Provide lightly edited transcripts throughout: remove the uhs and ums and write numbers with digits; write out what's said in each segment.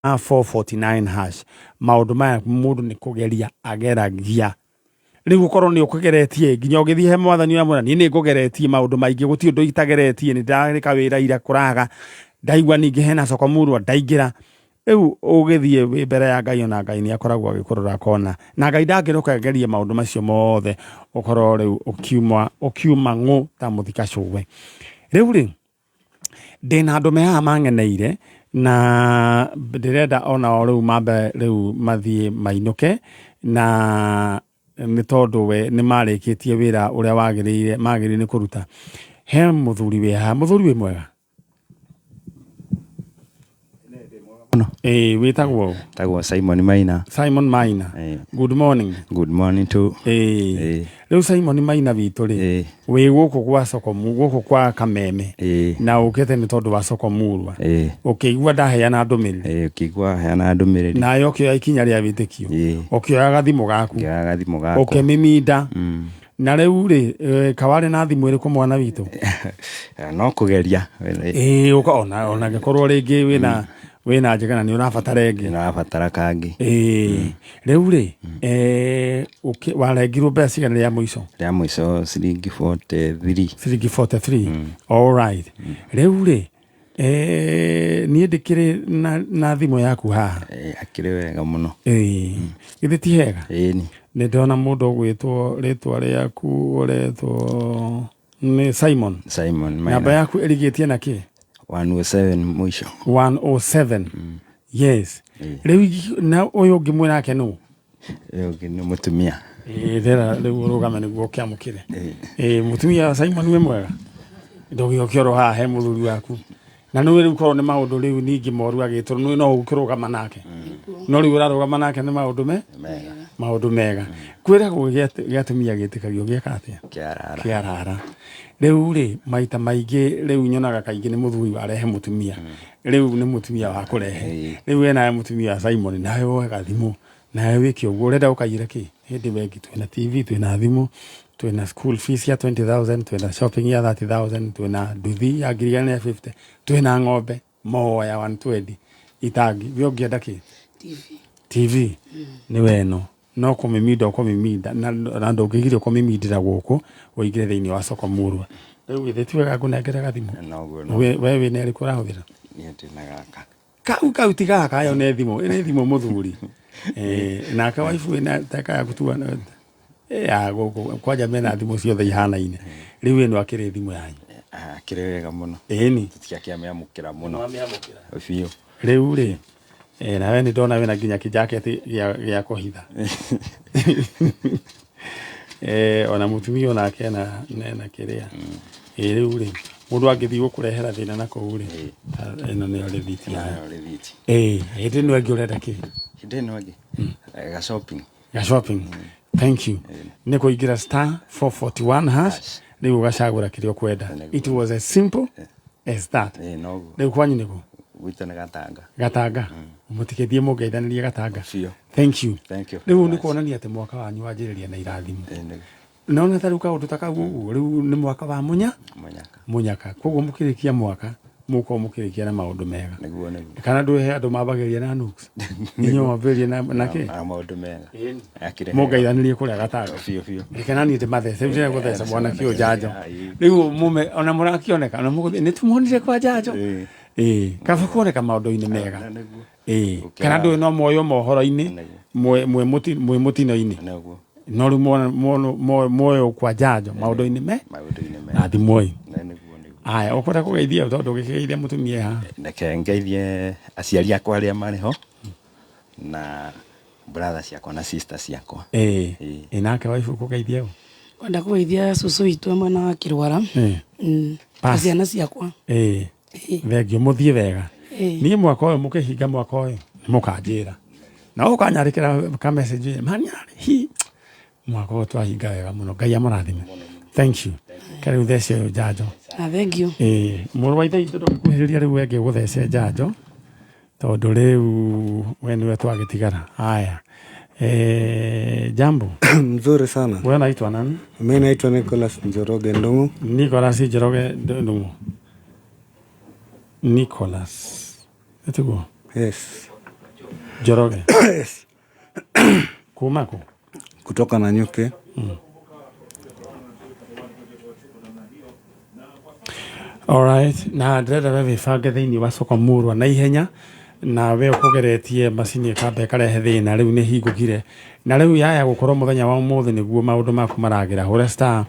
449 hash maundu maya mundu ni kugeria ageragia riu ukorwo ni ukugeretie nginya ugithie he mwathani wa mwana ni ngugeretie maundu maingi guti undu itageretie ni ndarika wira ira kuraga ndaigwa ningi hena Sokomurwa ndaingira riu ugithie mbere ya Ngai ona Ngai ni akoragwo agikurura kona na Ngai ndangiruka gerie maundu macio mothe ukorwo riu ukiuma ngo ta muthika cuwe riu ri ndina andu meha mangeneire na ndirenda ona riu mambe riu mathie mainuke na ni tondu we ni marikitie wira uria magirire ni kuruta he muthuri we ha muthuri we mwega witagwo Simon Maina. Simon Maina. Good morning. Good morning too. Leo Simon Maina vitu ri we guku kwa Sokomu guku kwa Kameme na ukete ni tondu wa Sokomurwa ukigwa ndaheana ndumiriri ukigwa heana ndumiriri na yokyo ikinya ria vitekio okyo agathimo gaku okemiminda na riu ri kawari na thimu iri ku mwana witu no kugeria ona ngekorwo ringi wina njega ni urabatara ingi urabatara kangi riu ri warengirwo mbeca cigana ria muico ciringi 43 all right riu ri ni ndikire na thimu yaku haha akire wega muno githi ti hega ni ndona mundu gwitwo ritwa riaku uretwo ni Simon namba yaku irigitie na ki 107 mwisho 107 yes riu na uyu ngimwe nake nu ni mutumia thera riu rugame niguo kiamukire mutumia Simon we mwega ndogi kioro ha he muthuri waku na no riu korwo ni maundu riu ningi moru agituru no ukirugama nake no riu urarugama nake ni maundu mega kwira giatumia gitikagio giakatia kiarara riu ri maita maingi riu nyonaga kaingi ni muthuri warehe mutumia riu ni mutumia wa kurehe riu ena mutumia Simon nawe wega thimu nawe wiki uguo urenda ukayire ki hindi wengi twina TV twina thimu twina school fees ya 20,000 twina shopping ya 30,000 twina nduthi ya 50 twina ng'ombe moya ya 120 itangi vyogienda ki TV ni weno no kumimida na ndogigire kumimidira guku uigire thiini wa Sokomurwa riu githitwe gakunengera gathimu wewe ne ari kurahuthira ni ndina gaka kau tigaka ayo ne thimu muthuri na ka wife na taka ya kutua ya guku kwaja mena thimu ciothe ihanaine riu eno akire thimu yanyu akire wega muno ni tikiamukira muno biyo riu ri na we ni ndona wena nginya kijaketi ya kuhitha ona mutumia ona kena na kiria riu ri mundu angithi gukurehera thina na kou ri eno ni orithiti hindi no angi urenda ki hindi no angi ga shopping thank you ni kuingira star 441 hash riu gacagura kirio kwenda it was as simple as that riu kwanyu niko witana gatanga mutikethie mugeithanirie gatanga thank you riu ni kuonania ati mwaka wanyu wanjiriria na irathimo naona taruka undu takagu riu ni mwaka wa munyaka koguo mukirikia mwaka muko mukirikia na maundu mega kana nduhe andu mabageria na nuks ninyo maberia na ki maundu mega akire mugeithanirie kuria gatanga kana ni te mathece uje guthece mwana kio jajo riu mume ona murakioneka ona muguthi ni tumonire kwa jajo kaba kuoneka maundu-ini mega kana ndu no moyo mohoro-ini mwe mutino-ini no ri moyo kwa jajo maundu-ini na thimoi aya ukora kugeithia tondu gigeithia mutumia ha ndeke ngeithie aciari akwa aria mari ho na brother ciakwa na sister ciakwa nake wife kugeithia kwenda kugeithia cucu itu mwana wa Kirwara ciana ciakwa thengio muthie wega ni mwaka uyu mukihinga mwaka uyu mukanjira na ukanyarikira ka message manyari mwaka uyu twahinga wega muno Ngai amurathime thank you kariu thece jajo thank you muru wa ithai ndo kuhiriria riu wenge guthece jajo tondu riu we niwe twagitigara haya jambo nzuri sana. Wewe unaitwa nani? Mimi naitwa Nicholas Njoroge Ndungu. Nicholas. Etugo. Yes. Njoroge. Yes. Kumako? Kutoka Nanyuki. Alright, na ndĩrenda we wĩbange thĩinĩ wa soko Murwa na ihenya, na we ũkũgeretie macini ĩkamba ĩkarehe thĩna, rĩu nĩ hingũkire, na rĩu yaya gũkorwo mũthenya wa ũmũthĩ nĩguo maũndũ maku maragĩra. Hũra star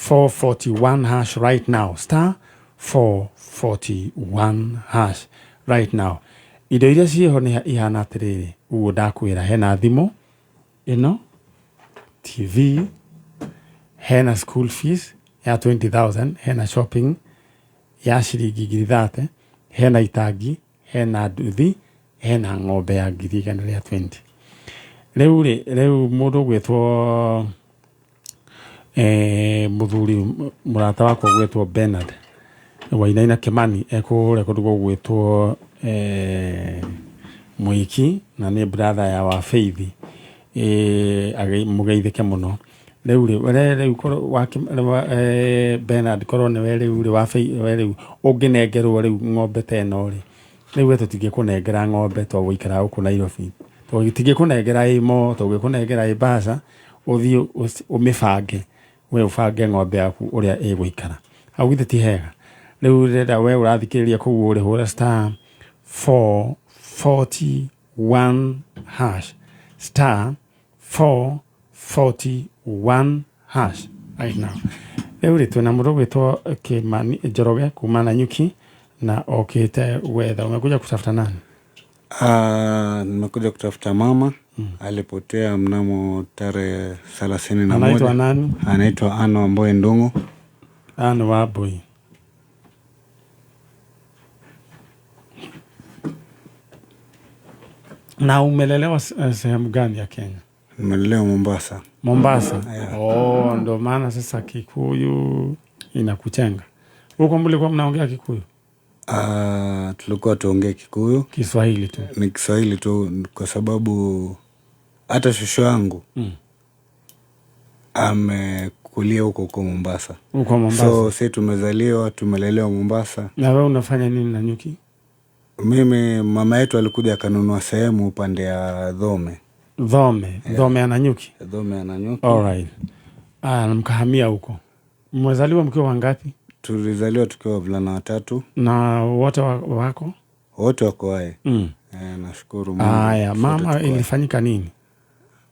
441 hash right now, star 441 hash right now. Indo iria ciĩho nĩ ihana atĩrĩrĩ, ũguo ndakwĩra, hena thimũ ĩno, TV, hena school fees ya 20,000, hena shopping ya ciringi 30, hena itangi, hena nduthi, hena ng'ombe ya 120. Rĩu mũndũ gwĩtwo mũthuri mũrata wakwa gwĩtwo Bernard Wainaina Kimani ekũrekodi gwĩtwo Mũiki, na nĩ brother ya wa Faith, mũgeithĩke mũno. Rĩu korwo Bernard korwo nĩwe rĩu wa rĩu ũngĩnengerwo rĩu ng'ombe ta ĩno rĩ, rĩu we tũtingĩkũnengera ng'ombe to gũikara gũkũ Nairobi, tũtingĩkũnengera ĩmo, tũngĩkũnengera ĩmbaca, ũthiĩ ũmĩbange, we ũbange ng'ombe yaku ũrĩa ĩgũikara hau, githĩ ti hega? Rĩu rĩrĩa we ũrathikĩrĩria kũu ũrĩ hũra star 441 hash, star 441 hash right now. Rĩu rĩ twĩna mũndũ gwĩtwo Kimani Njoroge kuma Nanyuki, na okĩte wetha. Umekuja kutafuta nani? Nimekuja kutafuta mama. Alipotea mnamo tarehe 31. Anaitwa nani? Anaitwa Anne Wambui Ndung'u. Anne Wambui. Na umelelewa sehemu gani ya Kenya? Nimelelewa Mombasa. Mombasa? Yeah. Oh, ndo maana sasa Kikuyu inakuchenga. Huko mlikuwa mnaongea Kikuyu? Tulikuwa tuongee Kikuyu. Kiswahili tu? Ni Kiswahili tu, kwa sababu hata shosho yangu amekulia huko Mombasa. Huko Mombasa? So sisi tumezaliwa, tumelelewa Mombasa. Na wewe unafanya nini Nanyuki? Mimi mama yetu alikuja akanunua sehemu upande ya Dhome. Dhome? Yeah. Dhome ya Nanyuki? Dhome ya Nanyuki. Alright. Mkahamia huko. Mmezaliwa mkiwa wangapi? Tulizaliwa tukiwa wavulana 3. Na wote wako? Wote wako hai. Nashukuru Mungu. Haya, mama ilifanyika nini?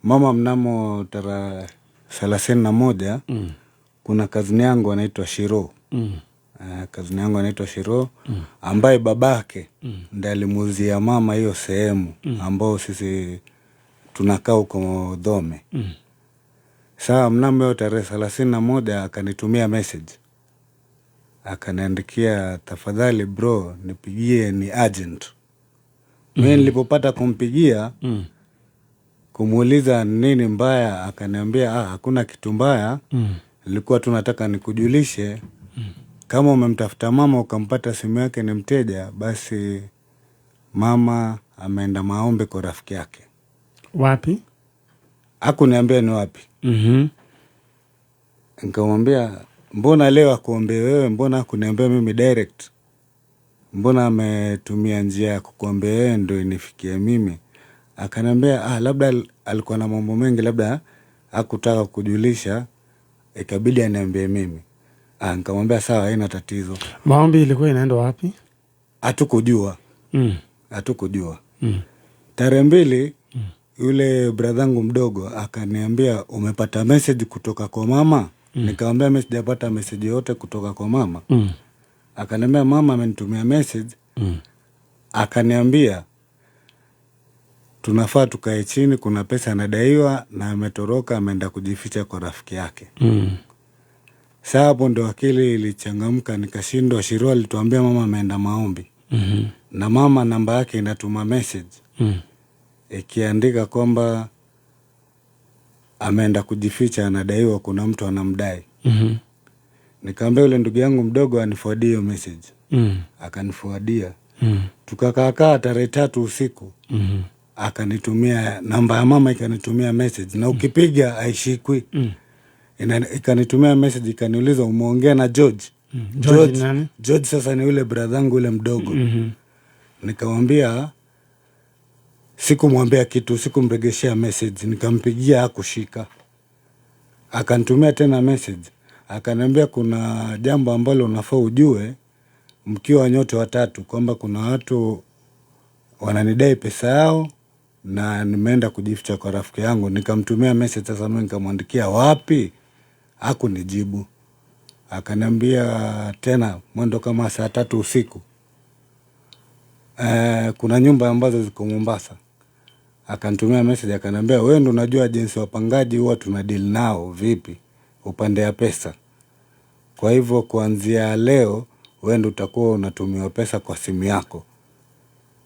Mama mnamo tarehe 31 kuna kazini yangu anaitwa Shiro. Kazini yangu anaitwa Shiro, ambaye babake ndiye alimuuzia mama hiyo sehemu ambao sisi tunakaa huko Dhome. Saa mnamo tarehe 31 akanitumia message. Akaniandikia, tafadhali bro, nipigie, ni urgent. Mimi nilipopata kumpigia kumuuliza nini mbaya, akaniambia hakuna kitu mbaya. Nilikuwa tunataka nikujulishe kama umemtafuta mama ukampata simu yake ni mteja, basi mama ameenda maombi kwa rafiki yake. Wapi? Hakuniambia ni wapi. Nikamwambia, mbona leo akuombe wewe, mbona hakuniambia mimi direct? Mbona ametumia njia ya kukuambia wewe ndio inifikie mimi? Akaniambia labda alikuwa na mambo mengi, labda hakutaka kujulisha, ikabidi aniambie mimi. Nikamwambia sawa, haina tatizo. Maombi ilikuwa inaenda wapi? Hatukujua. Hatukujua. Tarehe 2 yule bradhangu mdogo akaniambia, umepata message kutoka kwa mama? Nikamwambia mimi sijapata message yote kutoka kwa mama. Akaniambia mama amenitumia message. Akaniambia tunafaa tukae chini, kuna pesa anadaiwa na ametoroka, ameenda kujificha kwa rafiki yake. Sasa hapo ndo akili ilichangamka, nikashindwa. Shiro alituambia mama ameenda maombi. Na mama namba yake inatuma message ikiandika kwamba ameenda kujificha, anadaiwa, kuna mtu anamdai. Nikamwambia yule ndugu yangu mdogo aniforwardie hiyo message. Akaniforwardia. Tukakaa tarehe 3 usiku. Akanitumia namba ya mama, ikanitumia message, na ukipiga haishikwi. Ikanitumia message, ikaniuliza umeongea na George? George nani? George sasa ni yule bradhangu yule mdogo. Nikamwambia sikumwambia kitu, sikumregeshea message. Nikampigia hakushika. Akanitumia tena message. Akaniambia kuna jambo ambalo unafaa ujue mkiwa nyote watatu, kwamba kuna watu wananidai pesa yao na nimeenda kujificha kwa rafiki yangu. Nikamtumia message. Sasa mimi nikamwandikia wapi, hakunijibu. Akaniambia tena mwendo kama saa 3 usiku, kuna nyumba ambazo ziko Mombasa. Akanitumia message akaniambia wewe ndo unajua jinsi wapangaji huwa tuna deal nao vipi upande ya pesa. Kwa hivyo kuanzia leo wewe ndo utakuwa unatumiwa pesa kwa simu yako.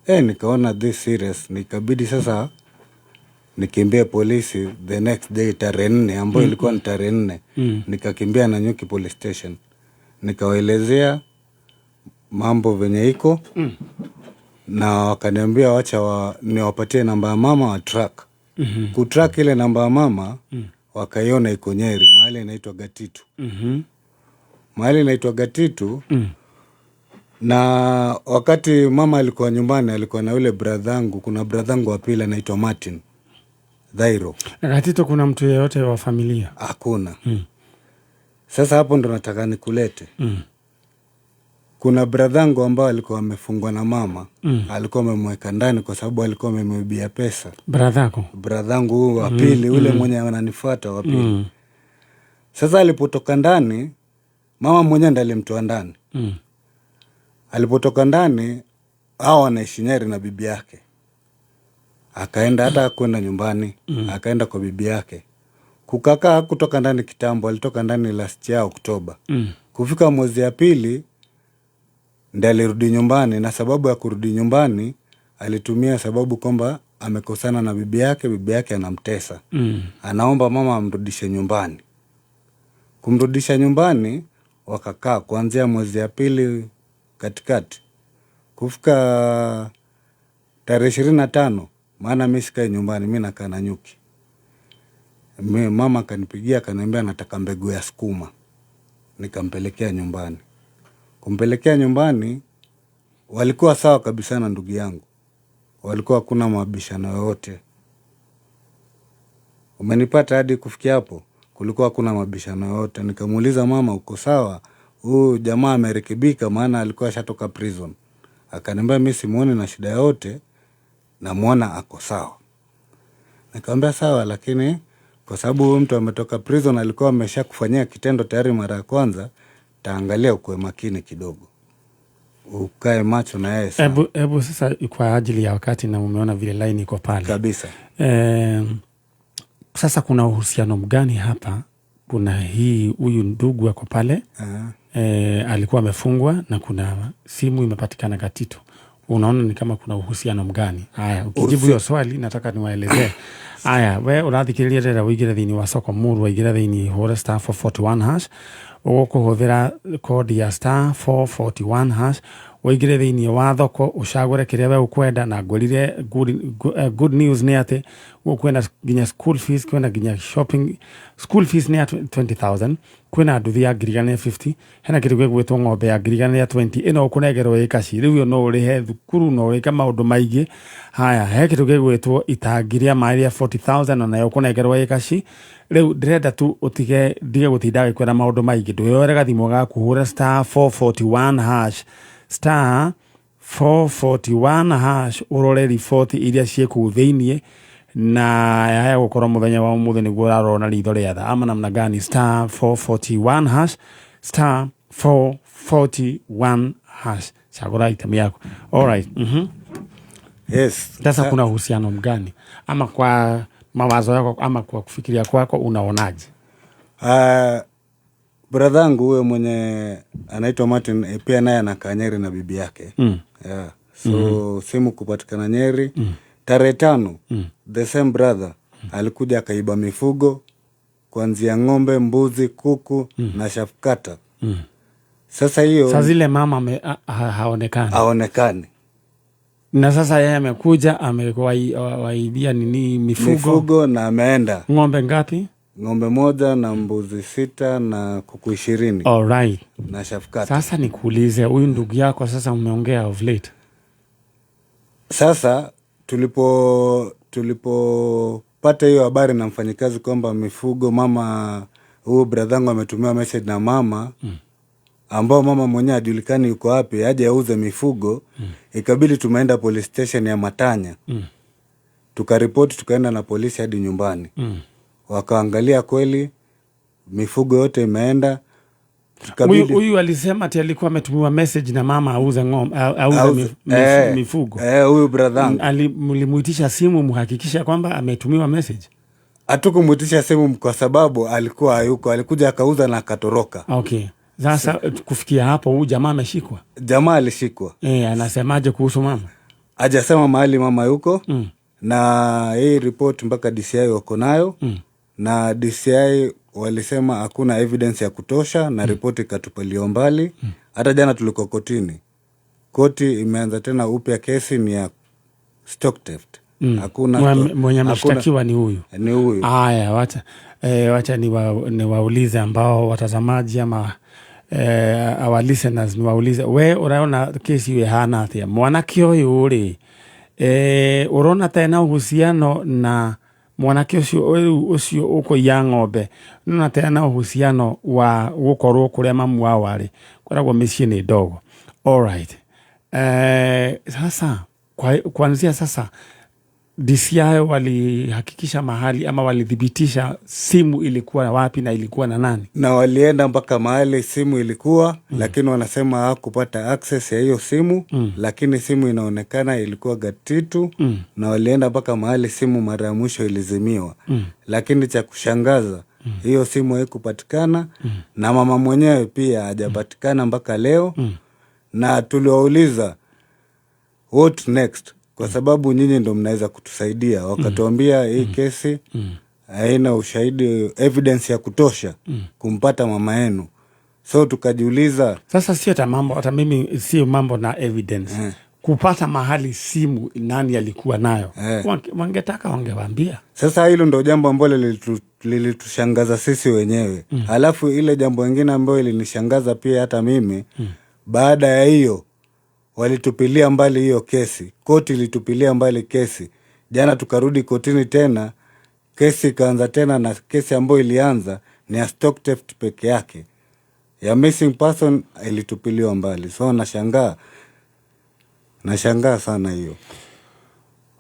Nikaona this serious. Nikabidi sasa nikimbia polisi the next day tarehe 4 ambayo ilikuwa ni tarehe 4. Nikakimbia Nanyuki police station. Nikawaelezea mambo venye iko. Na wakaniambia wacha niwapatie namba ya mama wa track. Kutrack ile namba ya mama wakaiona iko Nyeri, mahali inaitwa Gatitu. Mahali inaitwa Gatitu. Na wakati mama alikuwa nyumbani, alikuwa na ule bradhangu, kuna bradhangu wa pili anaitwa Martin Dhairo. Gatitu kuna mtu yeyote wa familia? Hakuna. Sasa hapo ndo nataka nikulete. Kuna bradhangu ambao alikuwa amefungwa na mama. Alikuwa amemweka ndani kwa sababu alikuwa amemwibia pesa. Bradhangu wa pili, ule mwenye ananifuata wa pili. Sasa alipotoka ndani, mama mwenye ndiye alimtoa ndani. Alipotoka ndani, hao wanaishi Nyeri na bibi yake. Akaenda hata kwenda nyumbani, akaenda kwa bibi yake. Kukakaa kutoka ndani kitambo, alitoka ndani last year Oktoba. Kufika mwezi ya pili ndiye alirudi nyumbani, na sababu ya kurudi nyumbani alitumia sababu kwamba amekosana na bibi yake anamtesa. Anaomba mama amrudishe nyumbani. Kumrudisha nyumbani wakakaa kuanzia mwezi ya pili katikati. Kufika tarehe 25, maana mimi sikai nyumbani, mimi nakaa Nanyuki. Mama akanipigia akaniambia nataka mbegu ya sukuma. Nikampelekea nyumbani. Kumpelekea nyumbani walikuwa sawa kabisa na ndugu yangu. Walikuwa hakuna mabishano yoyote. Umenipata hadi kufikia hapo? Kulikuwa hakuna mabishano yoyote. Nikamuuliza mama, uko sawa? Huyu jamaa amerekebika, maana alikuwa ashatoka prison. Akaniambia mimi simuoni na shida yote, namuona ako sawa. Nikamwambia sawa, lakini kwa sababu huyu mtu ametoka prison, alikuwa ameshakufanyia kitendo tayari mara ya kwanza, taangalia ukue makini kidogo. Ukae macho na yeye sana. Hebu sasa kwa ajili ya wakati, na umeona vile line iko pale. Kabisa. Sasa kuna uhusiano mgani hapa? Kuna huyu ndugu wako pale. Alikuwa amefungwa na kuna simu imepatikana Gatitu. Unaona ni kama kuna uhusiano mgani? Haya, ukijibu hiyo swali nataka niwaelezee. Haya, we urathikiriria rera wigire thini wa Soko Muru, wigire thini hore star 441 hash. Ugukuhuthira code ya star 441 hash. Wigire thini wa thoko ucagure kiria we ukwenda, na ngorire good news ni ati ukwenda ginya school fees, kwenda ginya shopping. School fees ni 20,000, kwena nduthi ya 50, hena kitu gwetwo ng'ombe ya 20 ino ukunegerwo ikaci riu no urihe thukuru, no urika maundu maingi. Haya, he kitu gwetwo itangiria mari ya 40,000 na yo kunegerwo ikaci. Riu ndirenda tu utige gutinda gikwera maundu maingi. Nduyoere gathimo gaku hura star 441 hash, star 441 hash, urore report iria cieku thiini na yaya gukora muthenya wa muthe niguo arona ritho ria tha ama namna gani. Star 441 hash, star 441 hash, chagura item yako. Alright. Yes. Sasa kuna uhusiano mgani, ama kwa mawazo yako ama kwa kufikiria kwako unaonaje? Bradhangu huyo mwenye anaitwa Martin pia naye anakaa Nyeri na bibi yake. So simu kupatikana Nyeri. Tarehe 5 the same brother alikuja akaiba mifugo kuanzia ng'ombe, mbuzi, kuku na shafkata. Sasa hiyo sasa zile mama haonekani. Na sasa yeye amekuja waibia nini mifugo na ameenda. Ng'ombe ngapi? Ng'ombe 1 na mbuzi 6 na kuku 20. Alright. Na shafkata. Sasa nikuulize, huyu ndugu yako sasa umeongea of late. Sasa tulipopata hiyo habari na mfanyikazi kwamba mifugo mama huyu bradhangu ametumiwa message na mama ambao mama mwenyewe hajulikani yuko wapi aje auze mifugo, ikabidi tumeenda police station ya Matanya. Tukaripoti, tukaenda na polisi hadi nyumbani. Wakaangalia kweli mifugo yote imeenda. Huyu alisema ati alikuwa ametumiwa message na mama auze mifugo. Huyu bradhangu. Mlimuitisha simu muhakikisha kwamba ametumiwa message? Hatukumuitisha simu kwa sababu alikuwa hayuko, alikuja akauza na akatoroka. Okay. Sasa kufikia hapo huyu jamaa ameshikwa? Jamaa alishikwa. Anasemaje kuhusu mama? Hajasema mahali mama yuko. Na hii report mpaka DCI wako nayo. Na DCI walisema hakuna evidence ya kutosha na ripoti ikatupiliwa mbali. Hata jana tulikuwa kotini. Koti imeanza tena upya, kesi ni ya stock theft. Hakuna mwenye ameshtakiwa ni huyu. Ni huyu. Haya, wacha niwaulize ambao watazamaji ama our listeners, niwaulize, we unaona kesi hiyo hana atia mwanake huyu uri urona tena uhusiano na mwanake ucio uko ya ng'ombe, nona tena uhusiano wa gukorwo kuria mamu wao ari koragwo micii ni ndogo? Alright. Sasa kuanzia sasa DCI walihakikisha mahali ama walithibitisha simu ilikuwa wapi na ilikuwa na nani? Na walienda mpaka mahali simu ilikuwa, lakini wanasema hawakupata access ya hiyo simu. Lakini simu inaonekana ilikuwa Gatitu. Na walienda mpaka mahali simu mara ya mwisho ilizimiwa. Lakini cha kushangaza, hiyo simu haikupatikana. Na mama mwenyewe pia hajapatikana mpaka leo. Na tuliwauliza what next, kwa sababu nyinyi ndo mnaweza kutusaidia. Wakatuambia hii kesi haina ushahidi, evidence ya kutosha kumpata mama yenu. So tukajiuliza sasa, sio hata mimi sio mambo na evidence. Kupata mahali simu nani alikuwa nayo, wangetaka wangewaambia. Sasa hilo ndo jambo ambalo lilitushangaza sisi wenyewe. Alafu ile jambo lingine ambalo lilinishangaza pia hata mimi, baada ya hiyo walitupilia mbali hiyo kesi. Koti ilitupilia mbali kesi. Jana tukarudi kotini tena, kesi ikaanza tena, na kesi ambayo ilianza ni ya stock theft peke yake. Ya missing person ilitupiliwa mbali. So nashangaa sana hiyo.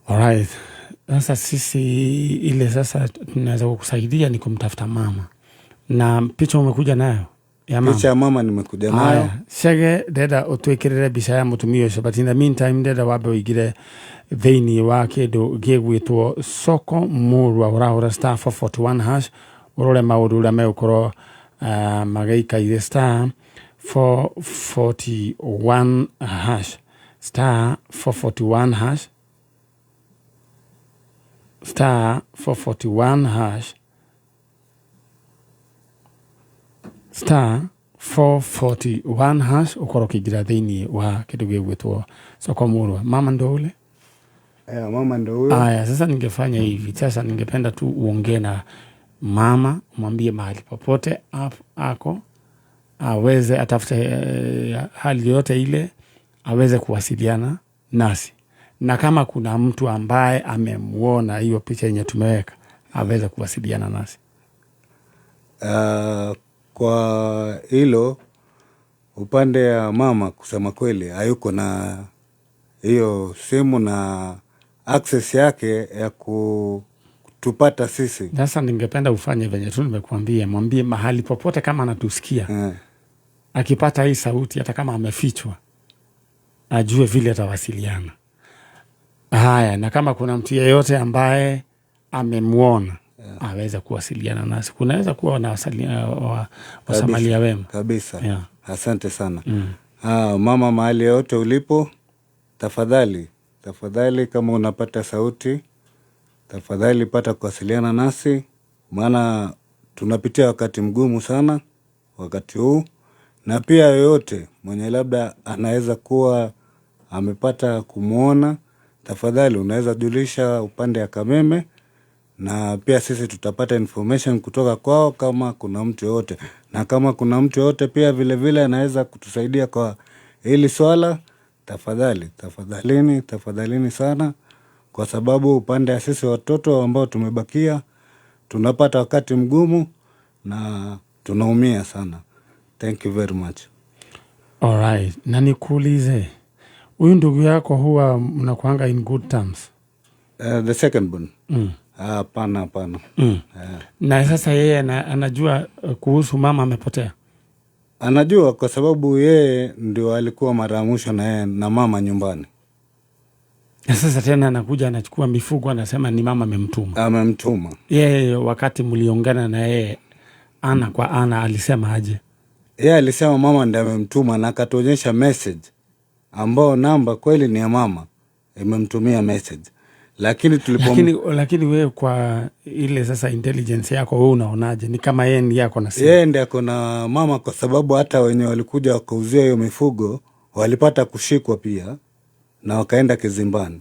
Alright. Sasa sisi ile sasa tunaweza kukusaidia ni kumtafuta mama. Na picha umekuja nayo? Picha ya mama nimekuja nayo. Shege deda utwekirire bica ya mutumia ucio, but in the meantime deda wabe uigire theini wa kindu gigwitwo Soko Murwa, urahura star 441 hash urore maundu uria megukorwo magaikaire star 441 hash star 441 hash star 441 hash star 441 hash ukoro kigira theini wa kindu gigwitwo Soko Murwa. Mama ndo ule? Mama ndo huyo. Sasa ningefanya hivi. Sasa ningependa tu uongee na mama, mwambie mahali popote ako aweze atafute hali yote ile aweze kuwasiliana nasi, na kama kuna mtu ambaye amemuona hiyo picha yenye tumeweka aweze kuwasiliana nasi. Kwa hilo upande ya mama, kusema kweli hayuko na hiyo simu na access yake ya kutupata sisi. Sasa ningependa ufanye venye tu nimekuambia, mwambie mahali popote kama anatusikia, akipata hii sauti hata kama amefichwa ajue vile atawasiliana. Haya, na kama kuna mtu yeyote ambaye amemuona aweza kuwasiliana nasi. Kunaweza kuwa na wasamalia wema kabisa. Asante sana. Mama, mahali yote ulipo, tafadhali kama unapata sauti, tafadhali pata kuwasiliana nasi, maana tunapitia wakati mgumu sana wakati huu. Na pia yoyote mwenye labda anaweza kuwa amepata kumuona, tafadhali unaweza julisha upande ya Kameme, na pia sisi tutapata information kutoka kwao kama kuna mtu yote. Na kama kuna mtu yote pia vile anaweza kutusaidia kwa hili swala, tafadhalini sana kwa sababu upande ya sisi watoto ambao tumebakia tunapata wakati mgumu na tunaumia sana. Thank you very much. Alright, na nikuulize, huyu ndugu yako huwa mnakuanga in good terms? The second born. Hapana. Na sasa yeye anajua kuhusu mama amepotea? Anajua kwa sababu yeye ndio alikuwa mara ya mwisho na yeye na mama nyumbani. Sasa tena anakuja anachukua mifugo, anasema ni mama amemtuma. Yeye wakati mliongana na yeye ana kwa ana alisema aje? Yeye alisema mama ndiye amemtuma na akatuonyesha message ambao namba kweli ni ya mama imemtumia message. Lakini wewe kwa ile sasa intelligence yako wewe unaonaje? Ni kama yeye ndiye yako na simu? Yeye ndiye ako na mama, kwa sababu hata wenye walikuja wakauzia hiyo mifugo walipata kushikwa pia na wakaenda kizimbani.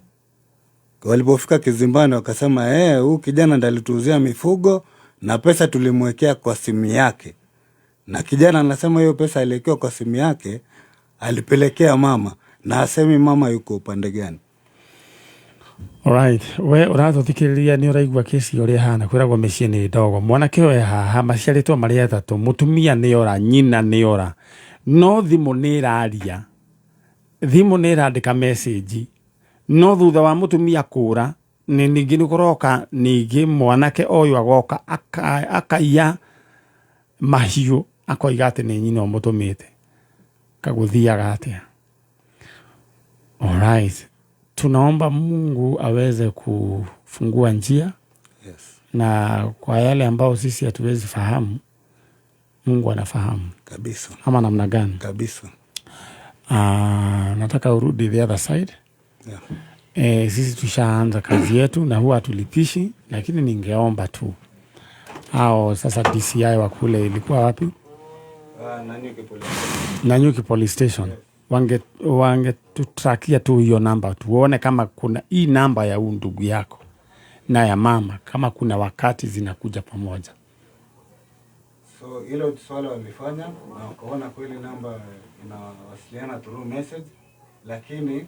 Walipofika kizimbani wakasema huyu kijana ndiye alituuzia mifugo na pesa tulimwekea kwa simu yake. Na kijana anasema hiyo pesa aliwekewa kwa simu yake alipelekea mama na asemi mama yuko upande gani. Alright, we urathuthikiriria ni uraigua kesi uri hana kwiragwo micii ni ndogo, mwanake we haha maciaritwo mari atatu, mutumia ni ora, nyina ni ora, no thimu ni iraria, thimu ni irandika message, no thutha wa mutumia kura ni ningi ni kuroka ningi mwanake oyu agoka akaiya mahiu akoiga ati ni nyina mutumite kaguthiaga atia. Alright, tunaomba Mungu aweze kufungua njia. Yes. Na kwa yale ambao sisi hatuwezi fahamu, Mungu anafahamu. Kabisa. Ama namna gani? Kabisa. Nataka urudi the other side. Yeah. Sisi tushaanza kazi yetu na huwa tulipishi, lakini ningeomba tu sasa DCI wa kule ilikuwa wapi? Nanyuki Police Station. Yes. Wange tutrakia tu hiyo namba, tuone kama kuna hii namba ya ndugu yako na ya mama, kama kuna wakati zinakuja pamoja. So hilo swala walifanya na wakaona kweli namba inawasiliana through message, lakini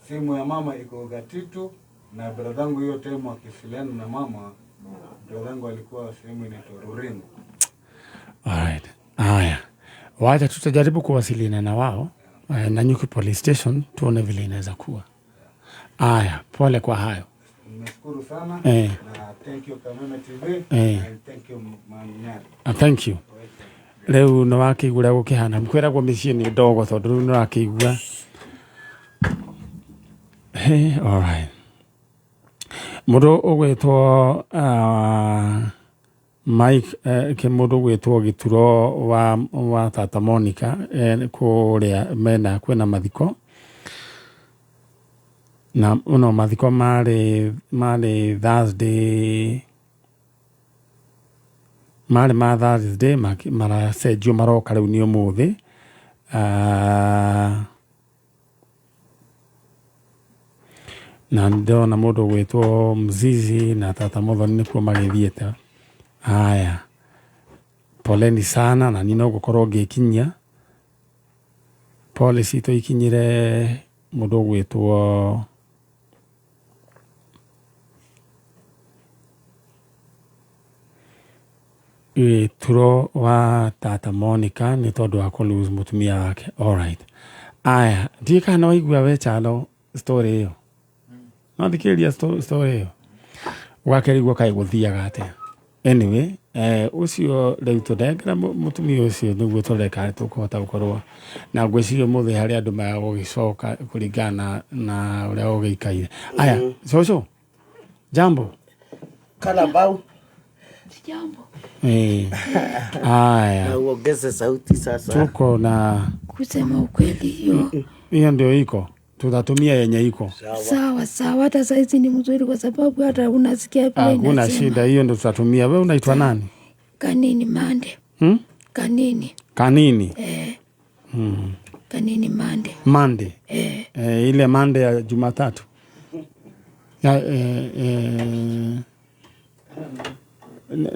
simu ya mama iko Gatitu na bradhangu hiyo time wakisiliana na mama, bradhangu alikuwa sehemu inaitwa Ruringu. Alright. Haya. Wacha tutajaribu kuwasiliana na wao Nanyuki Police Station tuone vile inaweza kuwa. Haya, pole kwa hayo. Nimeshukuru sana na thank you Kameme TV and thank you Manyari. Thank you. Leo no wakigura gukihana mkwiragwo micii ni ndogo tondu no wakigura. Alright. Mundu ugwitwo Mike Kemundu gwitwo Gituro wa Tata Monica kuria mena kwena mathiko na uno mathiko mari Thursday ma Thursday mara sejo maroka riu ni umuthi na ndona mundu gwitwo Mzizi na Tata Muthoni nikuo magithiete. Haya, poleni sana na nino gukorwo ngikinyia policy to ikinyire mundu gwitwo Turo wa Tata Monica ni tondu wa lose mutumia wake. Alright. Aya, ndika na waigua we chalo story hiyo. No thikiria story hiyo. Wakerigwo kai guthiaga atia. Anyway, ucio riu tudengera mutumia ucio niguo tureka tukuhota gukorwo na ngwicirio muthe hari andu magagicoka kuringana na uria ugiikaire. Aya, Shosho. Jambo. Kalambau. Jambo. Aya. Na uongeze sauti sasa. Tuko na kusema ukweli hiyo ndio iko. Tutatumia yenye iko. Sawa. Hata saizi ni mzuri kwa sababu hata unasikia pia inasema. Kuna shida hiyo ndio tutatumia. Wewe unaitwa nani? Kanini Mande. Kanini. Kanini Mande. Ile Mande ya Jumatatu.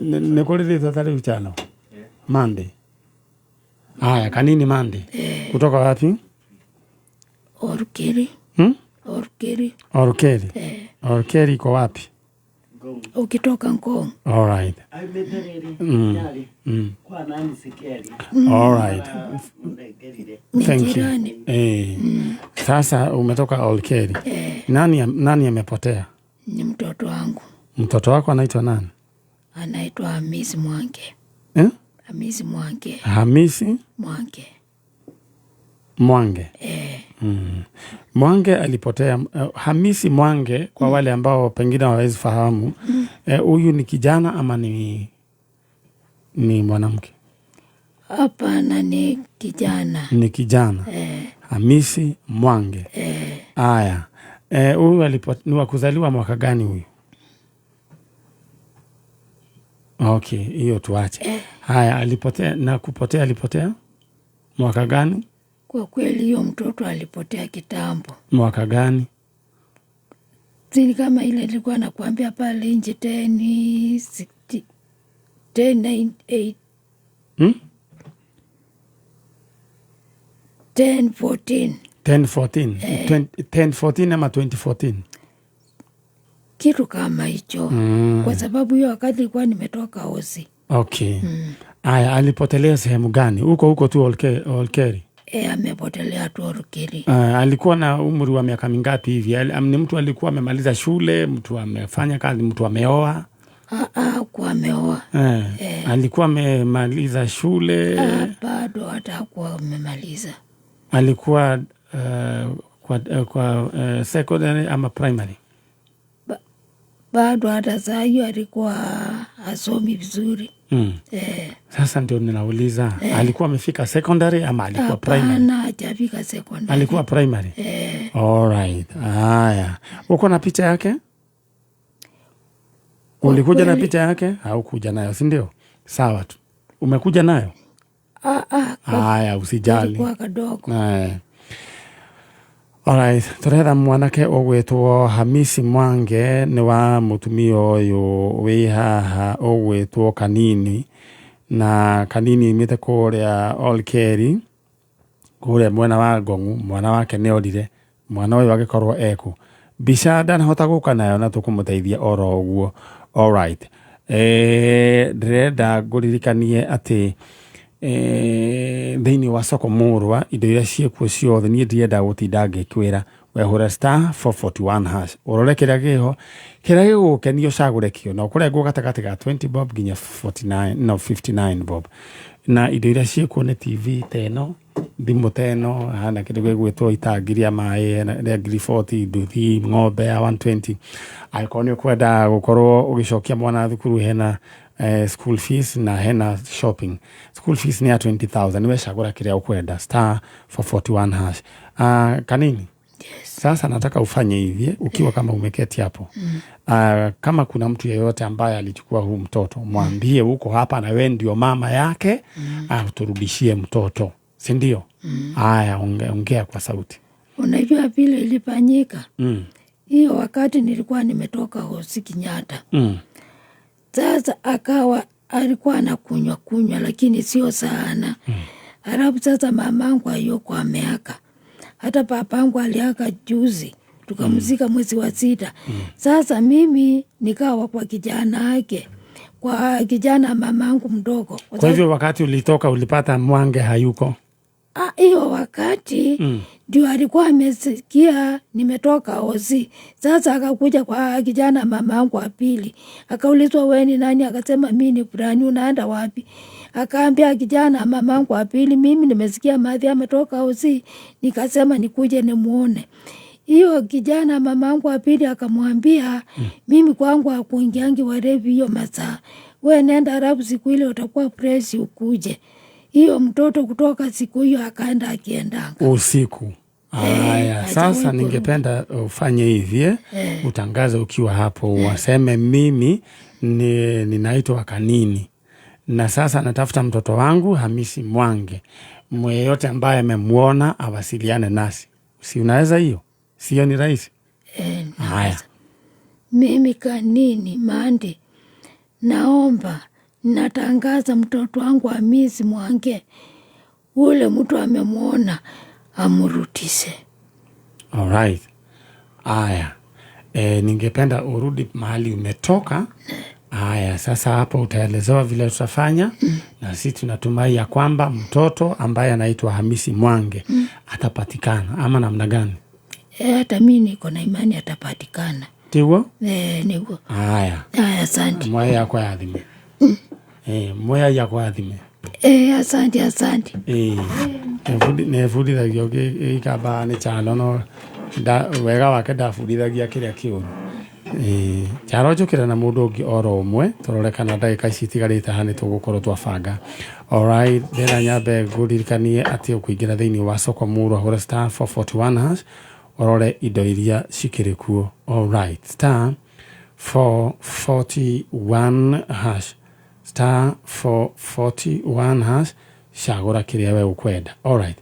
Nikolele tatari uchano. Mande. Haya, Kanini Mande. Kutoka wapi? Orukiri. Orkeri. Orkeri. Orkeri iko wapi? Ukitoka Ngong. All right. Kwa nani Sikeri? All right. Thank you. Sasa umetoka Orkeri. Nani amepotea? Ni mtoto wangu. Mtoto wako anaitwa nani? Anaitwa Hamisi Mwange. Hamisi Mwange. Hamisi Mwange. Mwange. Mwange alipotea. Hamisi Mwange, kwa wale ambao pengine hawawezi fahamu, huyu ni kijana ama ni mwanamke? Hapana, ni kijana. Ni kijana. Hamisi Mwange. Haya. Huyu ni wa kuzaliwa mwaka gani huyu? Okay, hiyo tuache. Haya, alipotea na kupotea, alipotea mwaka gani? Kwa kweli hiyo mtoto alipotea kitambo. Mwaka gani? Sini kama ile nilikuwa nakuambia pale nje 10 14. 1014 ama 2014? Kitu kama hicho. Kwa sababu hiyo wakati nilikuwa nimetoka Osi. Okay. Aya, alipotelea sehemu gani? Huko tu Olkeri? Amepotelea tu Olkeri. Alikuwa na umri wa miaka mingapi hivi? Ni mtu alikuwa amemaliza shule, mtu amefanya kazi, mtu ameoa? Kuwa ameoa. Alikuwa amemaliza shule? Bado hata kuwa amemaliza. Alikuwa kwa secondary ama primary? Bado hata saa hiyo alikuwa asomi vizuri. Sasa ndio ninauliza, alikuwa amefika secondary ama alikuwa primary? Hapana, hajafika secondary. Alikuwa primary? All right. Haya. Uko na picha yake? Ulikuja na picha yake au kuja nayo, si ndio? Sawa tu. Umekuja nayo? Haya, usijali. Alikuwa kadogo. Alright, turetha mwanake ogwitwo Hamisi Mwange ni wa mutumia uyu wi haha ogwitwo Kanini, na Kanini imite kuria Olkeri kuria mwena wa Ngongu. Mwana wake ni orire, mwana uyu agikorwo eku bica ndanahota guka nayo na tukumuteithia oro uguo. Alright, ndirenda nguririkanie ati thini wa soko murwa indo iria ciekuo ciothe nie ndienda gutinda ngikwira wehura *441# urore kiria giho kiria gigukenio ucagure kio na ukurengwo gatagati ga 20 bob nginya 59 bob, na indo iria ciekuo ni TV teno, thimu teno, hana kindu gigwitwo itangiria mai na 40 nduthi ng'ombe ya 120. Aikoni ukwenda gukorwo ugicokia mwana thukuru hena school fees na hena shopping. School fees ni ya 20,000. Niwe shagura kiria ukwenda *441#. Kanini? Yes. Sasa nataka ufanye hivi ukiwa kama umeketi hapo. Kama kuna mtu yeyote ambaye alichukua huu mtoto, mwambie uko hapa na wewe ndio mama yake, turudishie mtoto. Si ndio? Haya, ongea kwa sauti. Unajua vile ilifanyika? Hiyo wakati nilikuwa nimetoka Hosi Kenyatta. Sasa alikuwa anakunywa lakini sio sana. Halafu sasa mamangu hayuko ameaka. Hata papangu aliaka juzi. Tukamzika mwezi wa 6. Sasa mimi nikawa kwa kijana yake. Kwa kijana mamangu mdogo. Kwa hivyo wakati ulitoka ulipata Mwange hayuko? Hiyo wakati ndio alikuwa amesikia nimetoka Hosi. Sasa akakuja kwa kijana mamangu wa pili. Akaulizwa wewe ni nani? Akasema mimi ni fulani, unaenda wapi? Akaambia kijana mamangu wa pili, mimi nimesikia Madhi ametoka Hosi. Nikasema nikuje nimuone. Hiyo kijana mamangu wa pili akamwambia mimi kwangu hakuingiangi warevi hiyo masaa. Wewe nenda Arabu siku ile utakuwa fresh ukuje. Hiyo mtoto kutoka siku hiyo akaenda akiendanga usiku. Haya, sasa ningependa ufanye hivi, utangaze ukiwa hapo, waseme mimi ninaitwa Kanini na sasa natafuta mtoto wangu Hamisi Mwange. Mweyote ambaye amemuona awasiliane nasi. Si unaweza hiyo? Sio ni rahisi? Haya. Mimi Kanini Mande naomba natangaza mtoto wangu Hamisi Mwange, ule mtu amemuona amurudishe. Alright. Aya. Ningependa urudi mahali umetoka. Aya, sasa hapo utaelezewa vile tutafanya. Na sisi tunatumai ya kwamba mtoto ambaye anaitwa Hamisi Mwange atapatikana ama namna gani? Hata mimi niko na imani atapatikana. Tiwo? Niko. Aya. Asante. Moyo yako yathime. Moyo yako yathime. Asante. Nebudithagio gikamba nĩ Chalo no wega wake ndabudithagia kĩrĩa kĩũru. Chalo njũkĩra na mũndũ ũngĩ oro ũmwe tũrore kana ndagĩka ici itigarĩte haha nĩ tũgũkorwo twabanga. Alright, ndĩra nyambe ngũririkanie atĩ ũkũingĩra thĩinĩ wa Soko Muru hũra star 441 # orore indo iria cikĩrĩ kuo. Alright, star 441 # star 441 # cagũra kĩrĩa we ũkwenda. Alright.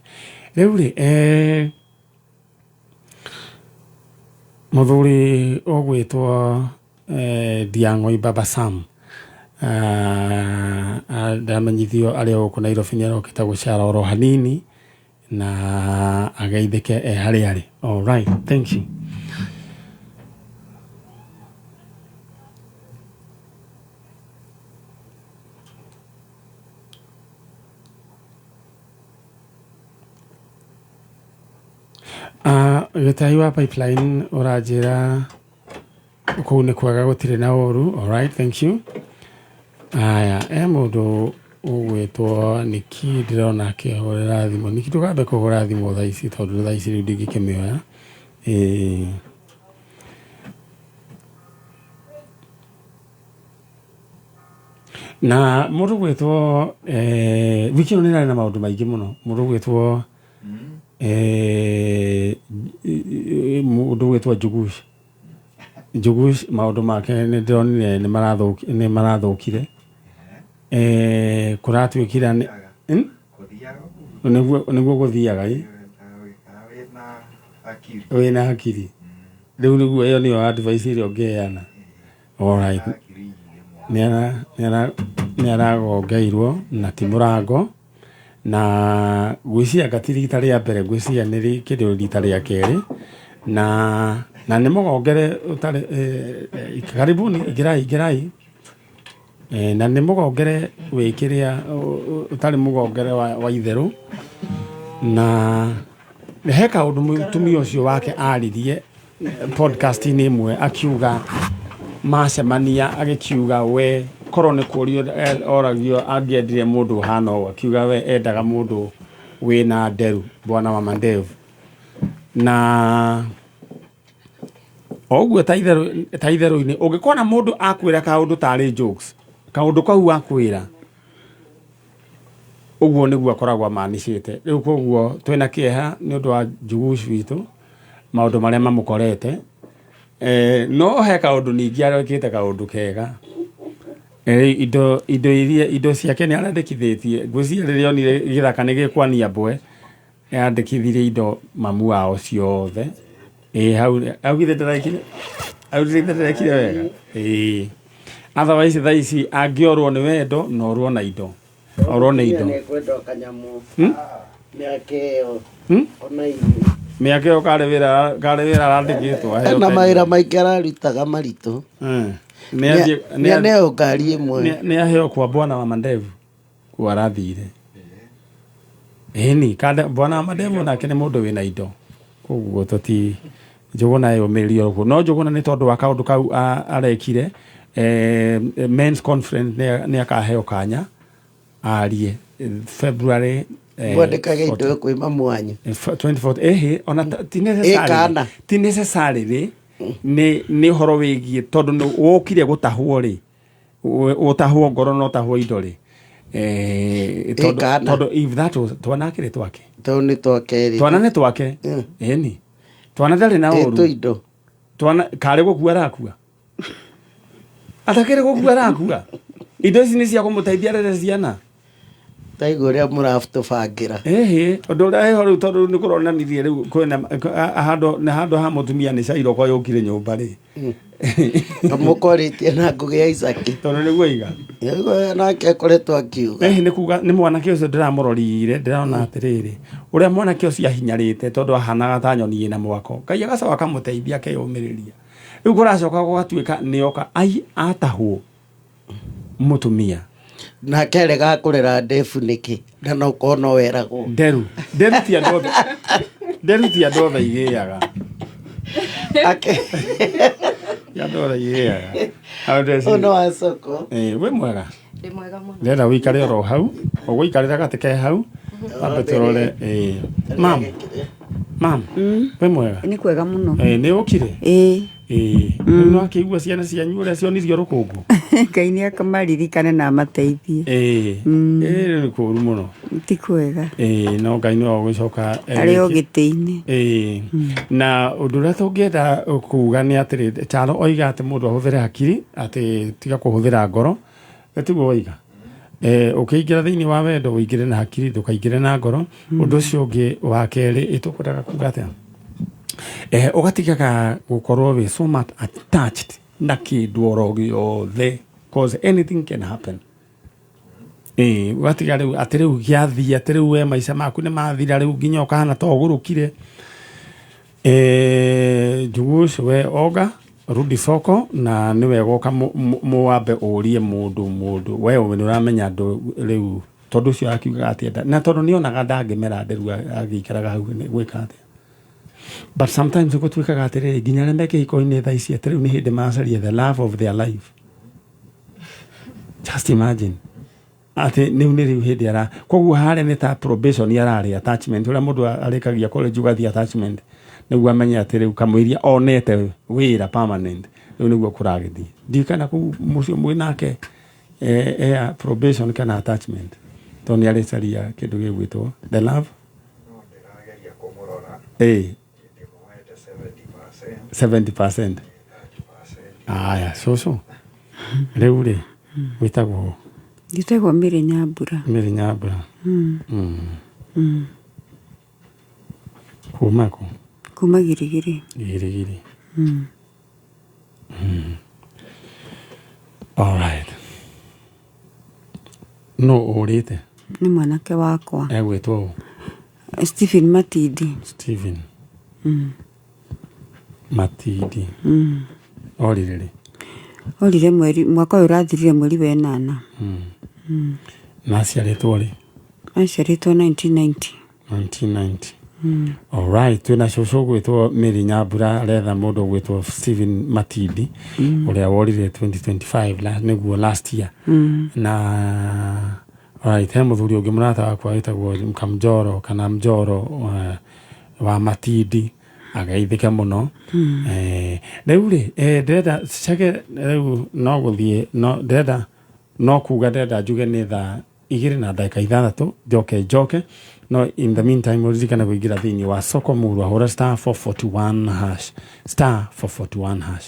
Rĩu rĩ mũthuri ũgwĩtwo Ndiang'o Baba Sam ndamenyithio arĩa gũkũ Nairobi nĩ arokĩte gũcara oro hanini na ageithĩke harĩa arĩ. Alright, thank you. Gĩtahi wa pipeline ũranjĩra kũu nĩ kwega gũtirĩ na ũru. Alright, thank you. Aya, mũndũ ũgwĩtwo Niki ndĩrona akĩhũrĩra thimũ. Niki ndũkambe kũhũra thimũ thaa ici tondũ thaa ici rĩu ndingĩkĩmĩoya. Na mũndũ ũgwĩtwo wiki ĩno nĩ narĩ na maũndũ maingĩ mũno. Mũndũ ũgwĩtwo mũndũ ũgwĩtwo Njugush maũndũ make nĩ ndĩronire nĩ marathũkire. Kũratuĩkira nĩguo gũthiaga wĩna hakiri. Rĩu nĩguo ĩyo nĩyo advice ĩrĩa ũngĩheana. Alright. Nĩ aragongeirwo na ti mũrango. Na gwĩcia gati rita rĩa mbere gwĩcia nĩ kĩndũ rita rĩa kerĩ na nĩ mũgongere ũtarĩ karibuni igerai na nĩ mũgongere wĩkĩrĩa ũtarĩ mũgongere wa itherũ na he kaũndũ mũtumia ũcio wake aririe podcast-inĩ ĩmwe akiuga macemania agĩkiuga we korwo nĩ kũrio oragio angĩendire mũndũ hana ũũ akiuga we endaga mũndũ wĩna nderu Bwana Mama Ndevu na ũguo ta itherũ-inĩ ũngĩkorwo na mũndũ akwĩra kaũndũ tarĩ jokes kaũndũ kau akwĩra ũguo nĩguo akoragwo amanicĩte. Rĩu koguo twĩna kĩeha nĩ ũndũ wa Njugush witũ maũndũ marĩa mamũkorete no he kaũndũ ningĩ arĩkĩte kaũndũ kega. Indo ciake nĩ arandĩkithĩtie ngwĩciria rĩrĩa onire gĩthaka nĩ gĩkwania mbwe yandĩkithirie indo mamu wao ciothe. Hau githĩ ndĩrekire wega. Otherwise thaa ici angĩorwo nĩ wendo na orwo na indo. Mĩaka ĩyo karĩ wĩra arandĩkĩtwo na mawĩra maingĩ ararutaga maritũ. Nĩaneo ngari ĩmwe nĩaheo kwa Bwana Mama Ndevu kuo arathire. Ĩni Bwana Mama Ndevu nake nĩ mũndũ wĩna indo koguo tũti Njũgũna yũmĩrĩrio ũguo no Njũgũna nĩ tondũ wa kaũndũ kau arekire men's conference nĩ akaheo kanya arie February mwandĩkage indo kwĩ mamu wanyu 24 ona ti necessarily nĩ horo wĩgiĩ tondũ nĩ wokire gũtahwo rĩ ũtahwo ngoro no tahwo indo rĩ tondũ if that was twana kĩrĩ twake twana nĩ twake ĩni twana ndarĩ na ũru twana karĩ gũkua arakua atakĩrĩ gũkua arakua indo ici nĩ cia kũmũteithia rĩrĩa ciana taigo ria murafuto bangira undu ria heho riu tondu ni kuronanirie riu kwina hando ha mutumia ni cairo kwa yukire nyumba ri amukoritie na ngugi ya Isaki tondu niguo iga nake akoretwo akiuga ni kuga ni mwanake ucio ndiramurorire ndirona atiriri uria mwanake ucio ahinyarite tondu ahanaga ta nyoni ina mwako Ngai agacoka akamuteithia akeyumiriria riu kuracoka gugatuika nioka ai atahwo mutumia na kerega kurera ndefu niki na no kono weragwo nderu ti andothe igiaga ake ya ndothe igiaga ono asoko we mwega Ndi mwega muno ndenda wikare oro hau uguikarira gatike hau abetorole mam we mwega ni kwega muno ni ukire no akigua ciana cianyu uria cionirio rukungu Ngai ni akamaririkane na amateithie ni kuru muno ti kwega no Ngai no gucoka ari o giti-ini na undu uria tungienda kuga ni atiri Charo oiga ati mundu ahuthire hakiri ati tiga kuhuthira ngoro tiguo oiga ukiingira thiini wa wendo uingire na hakiri ndukaingire na ngoro undu ucio ungi wa keri itukwendaga kuga atia ugatigaga gukorwo wi so much attached na kindu oro giothe cause anything can happen ugatiga riu ati riu giathia ati riu we maica maku ni mathira riu nginya ukahana to ugurukire njugu ucio we oga rudi soko na niwe goka muwambe urie mundu we ni uramenya andu riu tondu ucio akiuga atienda na tondu nionaga ndangimera nderu agikaraga hau gwika atia but sometimes gutwikaga atiriri nginya aria mekihiko-ini thaa ici atiriu ni hindi macaria the love of their life just imagine ati niu ni riu hindi ara koguo haria ni ta probation arari attachment uria mundu arikagia college ugathi attachment niguo amenya atiriu kamwiria onete wira permanent riu niguo kuragithii ndikana ku mucio mwinake probation kana attachment toni aricaria kindu gigwitwo the love 70%. Aya, so. Riu ri witagwo Gitagwo Mary Nyambura. Mary Nyambura. Kumako. Kuma Girigiri. Girigiri. All right. No urite. Ni mwanake wakwa. Egwitwo Stephen Matidi. Stephen. Matidi. Orire mwaka uyu urathirire mweri wa 8. Na aciaritwo ri? Aciaritwo 1990. All right, twina cucu gwitwo Mary Nyambura aretha mundu gwitwo Stephen Matidi uria worire 2025 niguo last year. Na all right, he muthuri ungi murata wakwa witagwo Mkamjoro kana Mjoro wa Matidi agaithika muno riu ri ndenda cage riu no guthie no ndenda no kuga ndenda njuge ni thaa 2:06 njoke no in the meantime urizikana kuingira thiini wa soko murwa hora *441 hash *441 hash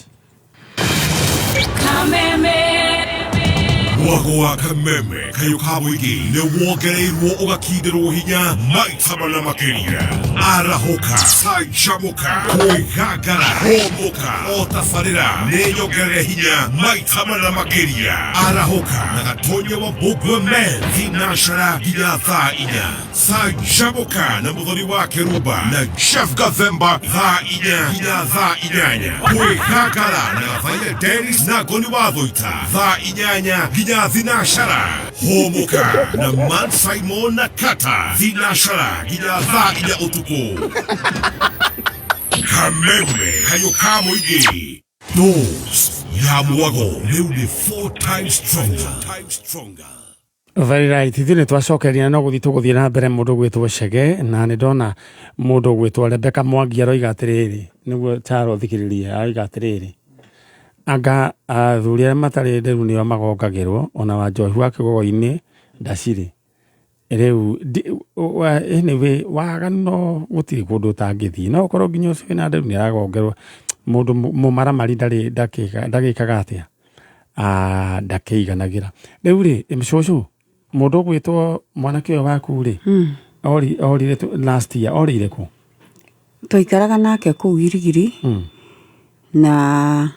Mwago wa Kameme kayo kamuigi ne wogereirwo ugakindirwo hinya maitama na makiria arahoka saichamuka kuigagara homoka otafarira ne nyogere hinya maitama na makiria arahoka na gatonye wa Bugwe Men Vinashara hinya thaa inya saichamuka na muthoni wa Keruba na Chef Gavemba thaa inya hinya thaa inyanya kuigagara na Vaile Dennis na Goni wa Thoita thaa inyanya Vinashara homoka na Man Simon na Kata Vinashara thaa inya utuku Kameme kayo kamuigi Dose ya Mwago leo ni 4 times stronger. Very right. Ithuĩ twacokeria no guthii na mbere mundu gwitwo Chege na ni ndona mundu gwitwo Rebecca Mwangi aroiga atiriri niguo Charo thikiririe aroiga atiriri anga athuri aria matari nderu nio magongagirwo ona wa Njohi wa Kigogo-ini ndaciri riu anyway wagano gutiri kundu utangithii no ukorwo nginya ucio wina nderu ni aragongerwo mundu mumaramari ndagikaga atia ndakiiganagira riu ri mcucu Mundu gwitwo mwanake uyu waku ri orire last year orire ku Twaikaraga nake kuu Girigiri na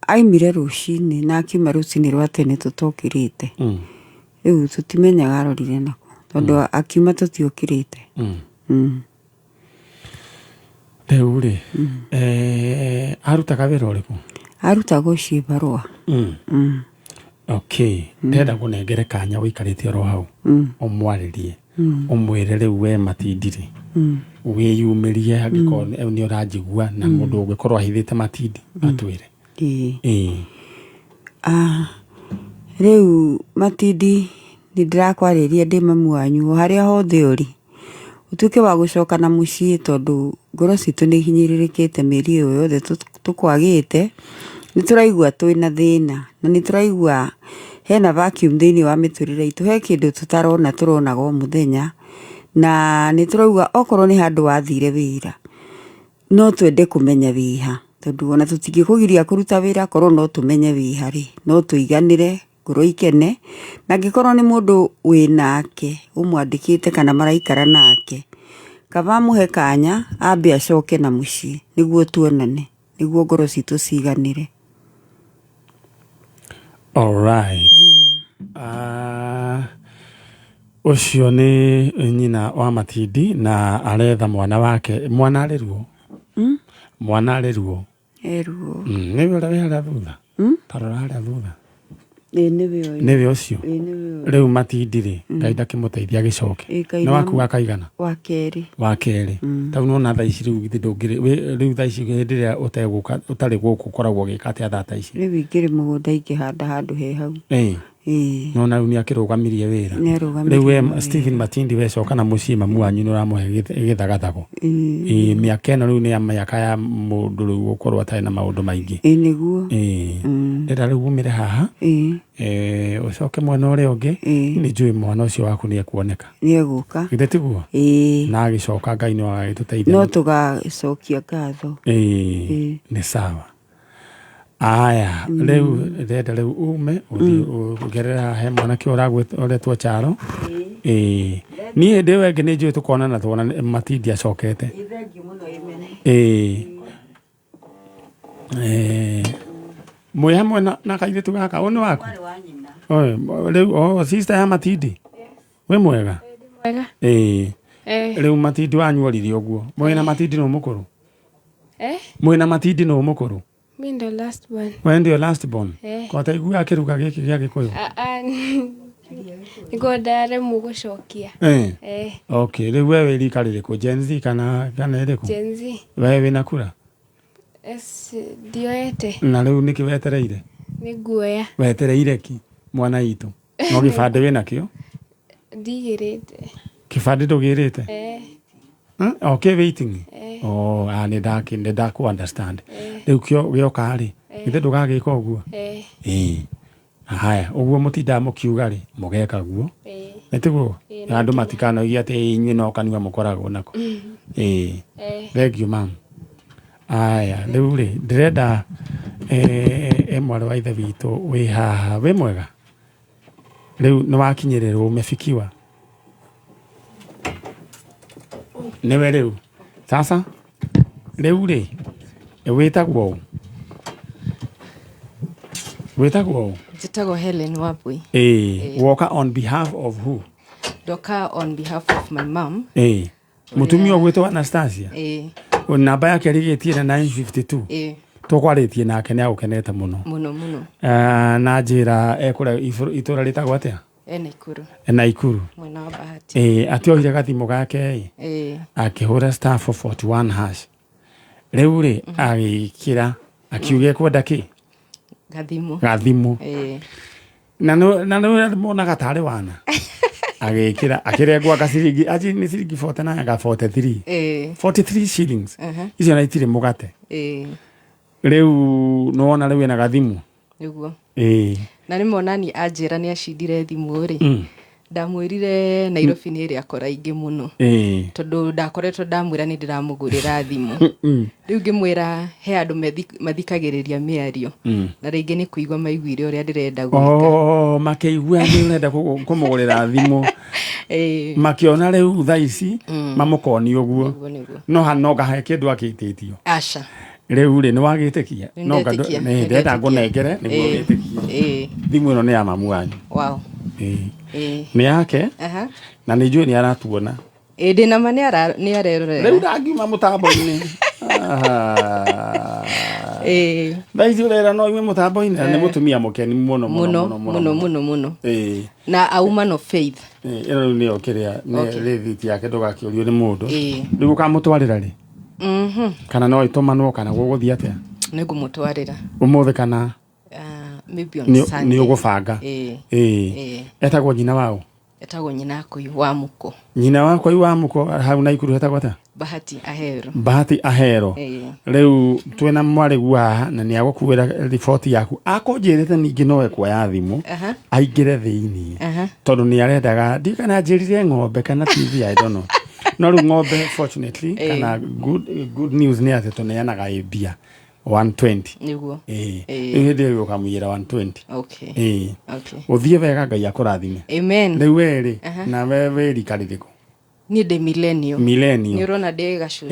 aimire rucini na akiuma rucini rwa tene tutokirite riu tutimenyaga arorire nako tondu akiuma tutiokirite riu ri arutaga wira uriku arutaga ucio barua okay ndenda kunengere kanya wikarite ro hau umwaririe umwire riu we Matindi wiyumirie angiko ni urajigua na mundu ungikorwo ahithite Matindi atwire riu Matindi ni ndirakwariria ndi mamu wanyu haria hothe uri utuke wa gucoka na mucii tondu ngoro citu ni hinyiririkite miri iyo yothe tukwagite ni turaigua twina thina na ni turaigua hena vacuum thiini wa miturire itu he kindu tutarona turonaga o muthenya na ni turaigua okorwo ni handu wathire wira no twende kumenya wiha tondu ona tutingikugiria kuruta wira korwo no tumenye wiha ri no tuiganire ngoro ikene na ngikorwo ni mundu winake umwandikite kana maraikara nake kaba muhe kanya ambe acoke na mucii niguo tuonane niguo ngoro citu ciganire. All right. Ucio ni nyina wa Matindi na aretha mwana wake mwana areruo mwana areruo eruo ni wira wira thutha tarora haria thutha niwe ucio riu Matindi ri Ngai ndakimuteithia gicoke ni wakuwa kaigana wa keri tau nona thaa ici riu ndungiri riu thaa ici ndiria uteguka utari guku koragwo gikate atha thaa ici riu ingiri mugunda ingihanda handu he hau nona ni akirugamirie wira riu Stephen Matindi wecoka na mucii mamu wanyu ni uramuhe githagathago miaka ino riu ni ya miaka ya mundu riu gukorwo atari na maundu maingi niguo ndira riu umire haha ucoke mwena uria ungi ni njui mwana ucio waku ni ekuoneka ni eguka githe tiguo na agicoka Ngai ni agagituteithia no tugacokia ngatho ni sawa. Aya riu ndenda riu ume ugerera he mwanake uretwo Charo ni ndi wenge ni njui tukona na tuona Matindi acokete mwe hamwe na kaithitu gaka uni waku riu sister ya Matindi we mwega riu Matindi wanyu orire uguo mwena Matindi no mukuru mwena Matindi no mukuru mi ndo last born we ndio last born kota igua akiruga giki gia Gikuyu niko ndare mugucokia okay riu wewe rika ririku Gen Z kana iriku Gen Z wewe na kura ndioete na riu niki wetereire ni guoya wetereire ki mwana itu no gibande wina kio ndigirite kibande ndugirite okay waiting ni ndaku understand riu kio gioka ri githe ndugagika uguo haya uguo mutinda mukiuga ri mugeka guo nitiguo andu matikano igia ati inywe no kanua mukoragwo nako thank you mam. Aya riu ri ndirenda mwana wa ithe witu wi haha we mwega riu ni wakinyirirwo umefikiwa niwe riu sasa riu ri witagwo Jitagwo Helen Wabui. Woka on behalf of who? Doka on behalf of my mom. Mutumia ogwetwo Anastasia. Namba yake rigetie na 952. Tukwaritie nake ni agukenete muno. Muno. Na njira ekura itura ritagwo atia? Naikuru. Mwena wa Bahati. Atiohire gathimu gake akihura star 441 hash. Riu ri agikira akiuge kwenda ki? Gathimu. Na no mona gatare wana. Agekira akirengwa gasiringi aji ni siringi 49 ga 43. 43 shillings. Icio na itire mugate. Riu no ona riu na gathimu. Niguo. Na ni monani ajira ni acindire thimu ri. ndamwirire Nairobi ni ria kora ingi muno tondu ndakoretwo ndamwira ni ndiramugurira thimu riu ngimwira he andu mathikagiriria miario na ringi ni kuigwa maiguire uria ndirenda gwika makeigua ni urenda kumugurira thimu makiona riu thaici mamukoni uguo no hanoga he kindu akititio aca riu ni wagitikia no ndenda ngunengere ni wagitikia thimu ino ni ya mamu wanyu wow ni yake na ni njui ni aratuona ndina ma ni arerorera riu ndangiuma mutambo-ini thaici urera no ime mutambo-ini ni mutumia mukeni muno muno na auma no faith ino ni okiria ni rithiti yake ndugakiorio ni mundu riu ukamutwarira ri kana no itumanwo kana guguthia atia ni ngumutwarira umuthi kana maybe on Sunday ni ugubanga etagwo nyina wao etagwo nyina akui wa muko nyina wako yu wa muko hau na ikuru etagwo ta Bahati Ahero riu twena mwaregu haha na ni agukuira report yaku akonjirite ningi nowe kuoya thimu aingire thiini tondu ni arendaga ndikana njirire ng'ombe kana TV I don't know no riu ng'ombe fortunately kana good news ni ati tuneanaga ibia 120 niguo ndio ukamuyira 120 okay uthie wega Ngai akurathime amen riu weri na wewe rikaririko ni de millennium ni rona de gacushu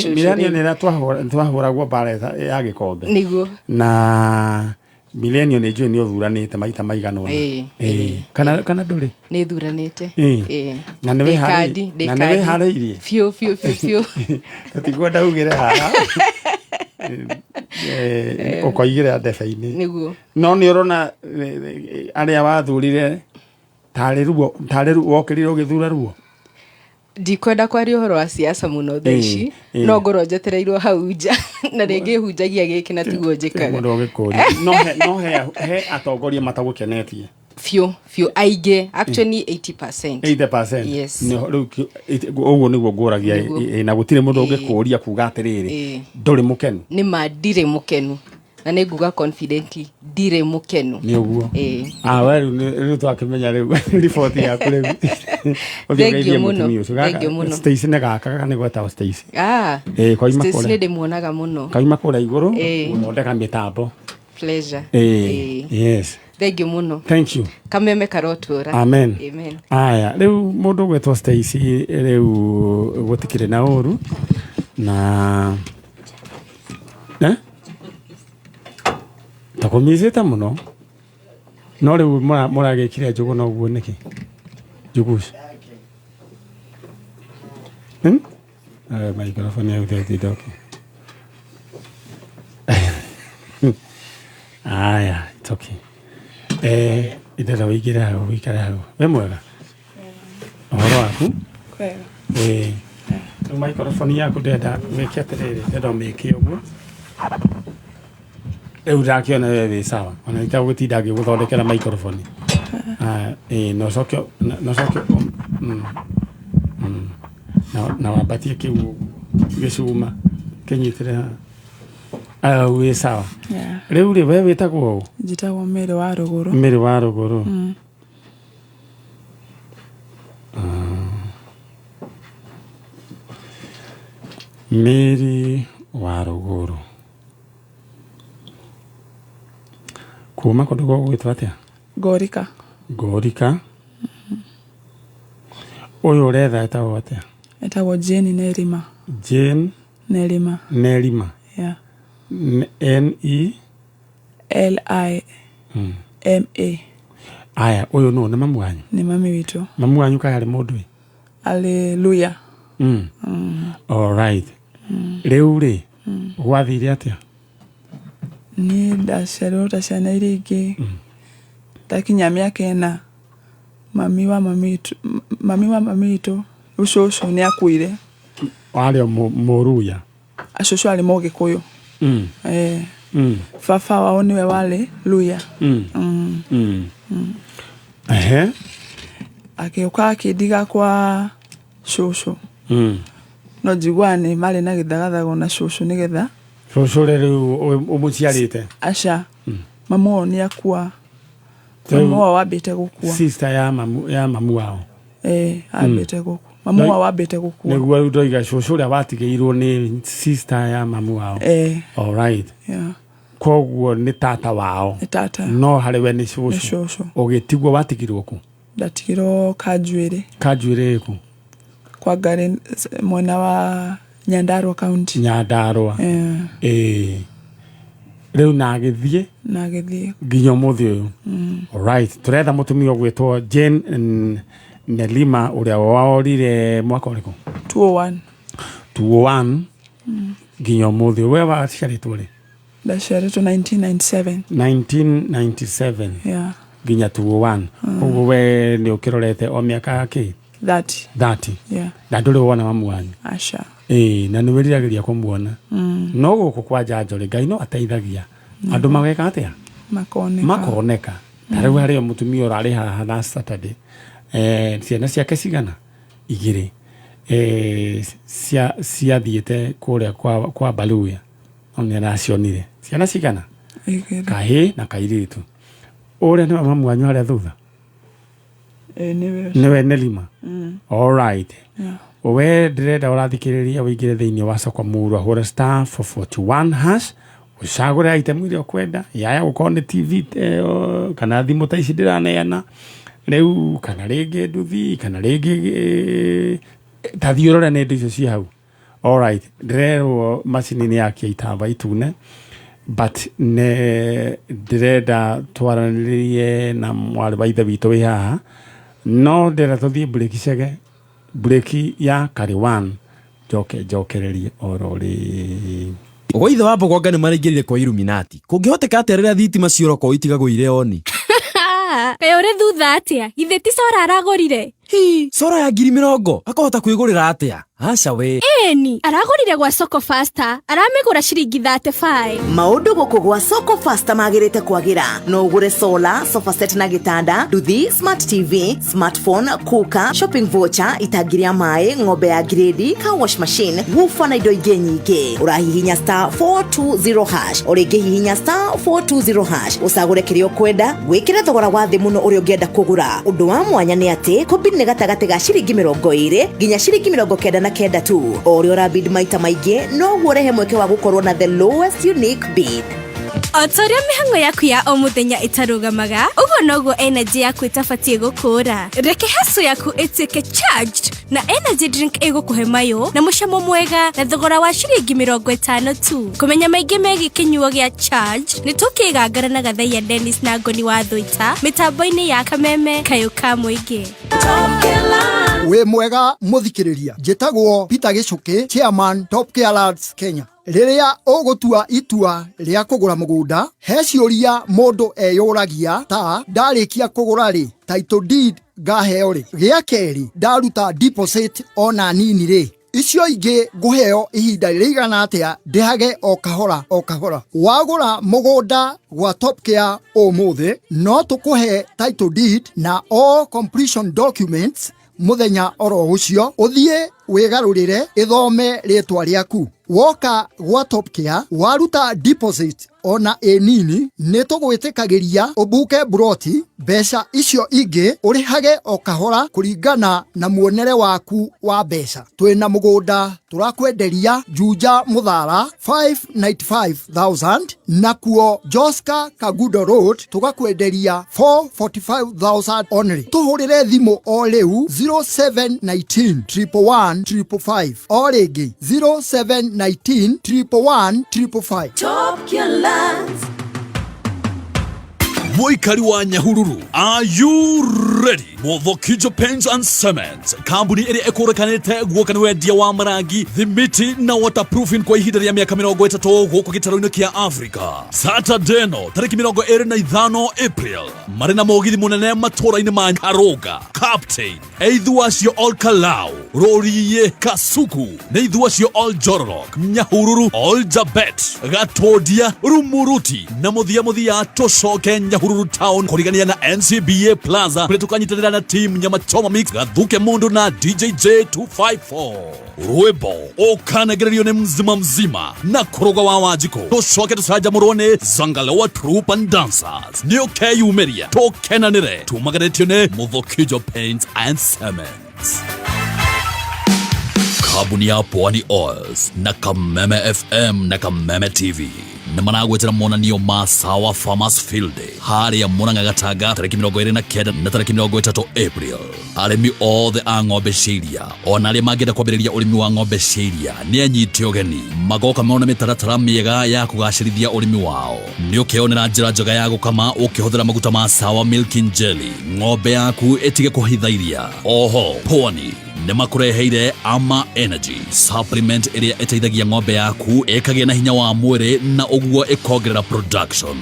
millennium ni twahuragwo bare ya gikombe niguo na millennium ni njui ni uthuranite maita maigana kana nduri ni thuranite na ni we hariirie fio tutigwenda ugire haha ukoigire ndebe-ini niguo no ni urona aria wathurire tari ruo wokirire ugithura ruo ndikwenda kwaria uhoro wa siasa muno thaici no ngoro njetereirwo hau nja na ringi hunjagia giki na tiguo njikaga no he atongoria matagukenetie fio aige actually 80% yes no uguo niguo nguragia na gutire mundu ungikuria kuga atiriri nduri mukenu ni mandire mukenu na ni nguga confidently dire mukenu ni uguo wewe ni twakimenya riu report yaku riu thank muno Stacy ne gaka ni gweta Stacy kwa Stacy ne demuonaga muno kaima kura iguru uthondeka mitambo pleasure yes thank you muno thank you kameme karotura amen aya riu mundu gwetwa Stacy riu gutikire na uru na takomizeta muno no riu muragikire njugu no guo niki njuguci microphone ya utheti doki aya it's okay idara wigira hau wikara hau we mwega uhoro waku kwega microphone yaku ndenda wike atiriri ndenda miki uguo riu ndakiona wewe sawa ona itagutinda ngiguthondekera microphone no sokyo na wabatie kiu gicuma kinyitire we sawa riu ri wewe witagwo njitagwo Mary wa Ruguru Mary wa Ruguru kuma kundu gwitwa atia Gorika uyu uretha etagwo atia etagwo Jane Nerima yeah NELIMA aya uyu no ni mamu wanyu ni mami witu mamu wanyu kai ari mundu haleluya all right riu ri gwathire atia ni ndacerota ciana iria ingi takinya miaka ena mami wa mami itu ucucu ni akuire wari muruya acucu ari Mugikuyu baba wao niwe wale luya akiuka akidiga kwa cucu no njiguane mari na githagathago na cucu nigetha cucu riu umuciarite aca mamu ni akua mamu wao wambite gukua sister ya mamu wao ambite gukua mamu wao wambite gukua niguo ndoiga cucu uria watigeirwo ni sister ya mamu wao all right koguo ni tata wao no hariwe ni cucu ugitigwo watigirwo ku ndatigirwo Kanjuire ku kwa gari mwena wa Nyandarua County Nyandarua riu nagithie nginya muthi uyu all right turetha mutumia gwitwo Jane Nelima uria waorire mwaka uriku 201 nginya muthi we waciaritwo ri ndaciaritwo 1997 nginya 201 uguo we ni ukirorete o miaka yake 30 na nduri wona mamu wanyu acha na ni wiriragiria kumuona no guku kwa janjore Ngai no ateithagia andu mageka atia makoneka tariu hari mutumia urari haha na Saturday ciana ciake cigana igiri ciathiite kuria kwa Baluya ona nacionire ciana cigana kahi na kairitu ore ni mamu wanyu hari thutha niwe Nelima all right we ndirenda urathikiriria wingire thiini wa Soko Murwa hura star 441# ucagure item iria kwenda yaya ukone TV kana thimu ta ici ndiraneana riu kana ringi nduthi kana ringi tathiurore ne ndicio ci hau all right ndirerwo macini ni yakia itamba itune but ne ndirenda twaranirie na mwari wa ithe witu wi haha no ndira tuthie break ya kari 1 jokererie orori ugo ithe wa Bogonga ni maringirire kwa Illuminati kungihoteka aterera thitima cioroko itigagwo ire oni kayo uri thutha atia ithe ti Sora aragorire Sora ya 20,000 akahota kwigurira atia aca we eni aragorire gwa Soko Faster aramigura ciringi 35 maundu guku gwa Soko Faster magirite kwagira no ugure solar sofa set na gitanda nduthi smart TV smartphone kuka shopping voucher itagiria mai ng'ombe ya grade car wash machine woofer na indo ingĩ nyingĩ urahihinya star 420# ũrĩngĩhihinya star 420# ucagure kirio kwenda gwikira thogora wa thĩ muno uri ũngĩenda kugura undu wa mwanya ni ati kombini gatagati ga ciringi 20 nginya ciringi 99 tu ori ora bid maita maingĩ no guorehe mweke wa gukorwo na the lowest unique bid Otoria mihango yaku ya o muthenya itarugamaga ugo nogo energy yaku itabatie gukura reke haso yaku itike charged na energy drink igukuhe mayo na mucamo mwega na thogora wa ciringi 50 tu kumenya maingĩ megi kinyuo gya charge ni tukigangara na gathaiya Dennis na Ngoni wa Thũita mitambo-ini ya Kameme Kayuka Muingi we mwega muthikiriria njitagwo Peter Gicuki chairman Top Care Lads Kenya riria ugutua itua ria kugura mugunda he ciuria mundu eyuragia ta ndarikia kugura ri title deed ngaheo ri gia keri ndaruta deposit ona nini ri icio ingi nguheo ihinda rigana atia ndihage o kahora wagura mugunda gwa Top Care umuthi no tukuhe title deed na all completion documents muthenya oro ucio uthie wigarurire ithome ritwa riaku woka gwa Top Care waruta deposit ona enini nitugwitikagiria ubuke broti besha icio ingi urihage o kahora kuringana na muonere waku wa besha twina mugunda turakwenderia Juja Muthara 595,000 na kuo Joska Kagudo Road tugakwenderia 445,000 only tuhurire thimu o riu 0719 111 555 o ringi 0719 111 555 Top Care Lads Muikari wa Nyahururu, are you ready? Mothokijo Paints and Cements, kambuni iri ekurekanite guoka niwendia wa marangi, thimiti na waterproofing kwa ihinda rĩa miaka 30 guku gitaro-ini kia Africa. Saturday no, tariki 25 April, mari na mogithi munene matura-ini ma Karoga, Captain, Eithwacio All Kalau, Roriye Kasuku, Neithwacio All Jororok, Nyahururu All Jabet, Gatodia, Rumuruti, na muthia Tocoke Nyahururu. Nyahururu Town kurigania na NCBA Plaza kule tukanyitanira na team Nyamachoma Mix Gathuke Mundu na DJ J254 rwimbo ukanagererio ni mzima na kuroga wa Wanjiko tucoke tucaja murone Zangalewa Troop and Dancers nio keyumeria tukenanire tumagaretio ni Muthokijo Paints and Cements. Kabuni ya Pwani Oils na Kameme FM na Kameme TV na managwetera monanio ma Sawa Farmers Field Day hari ya Murang'a Gataga tariki 29 na tariki 30 April. Arimi othe a ng'ombe ciria ona aria mangenda kwambĩrĩria ũrĩmi wa ng'ombe ciria nĩ anyite ũgeni magoka mona mĩtaratara mĩega ya kũgacĩrithia ũrĩmi wao. Nĩ ũkĩonera njĩra njega ya gũkama ũkĩhũthĩra maguta ma Sawa Milking Jelly ng'ombe yaku ĩtige kũhithairia. Oho Pwani nĩmakũreheire Ama Energy supplement ĩrĩa ĩteithagia ng'ombe yaku ĩkagĩa na hinya wa mwĩrĩ na ũguo ĩkongerera production.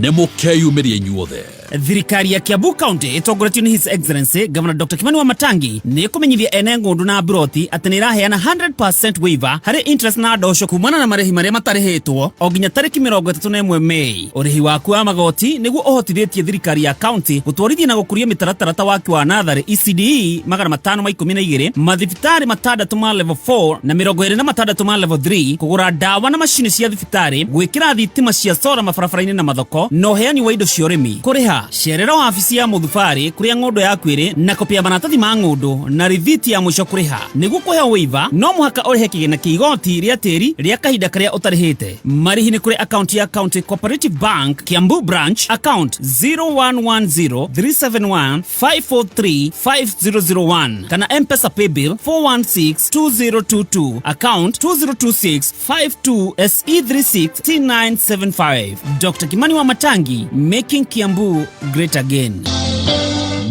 Nĩmũkeyumĩrie inyuothe. Thirikari ya Kiambu County itongoretio ni His Excellency Governor Dr. Kimani Wamatangi ni kumenyithia ene ngundu na broti ati ni iraheana 100% waiver hari interest na ndosho kumana na marehi maria matarĩhĩtwo o nginya tariki 31 Mei. Ũrĩhi waku wa magoti nĩguo ũhotithĩtie thirikari ya county gũtwarithia na gũkũria mĩtaratara ta waki wa natharĩ ECDE 512 mathibitarĩ matandatũ ma level 4 na 26 ma level 3 kũgũra ndawa na macini cia thibitarĩ gwĩkĩra thitima cia solar mabarabara-inĩ na mathoko no heani wa indo cia ũrĩmi kũrĩha sherera wa afisi ya mũthubari kuria ng'ondo ya kwĩrĩ na kopia maratathi ma ng'ondo na rithiti ya mwisho kũrĩha nĩguo kũhea waiver no mũhaka ũrĩhe kĩgĩna kĩa igoti rĩa tĩri rĩa kahinda karĩa ũtarĩhĩte. Marĩhi nĩ kũrĩ account ya County Cooperative Bank Kiambu Branch account 01103715435001 kana M-Pesa Paybill 4162022 account 202652 SE36T975. Dr. Kimani Wamatangi, making Kiambu great again.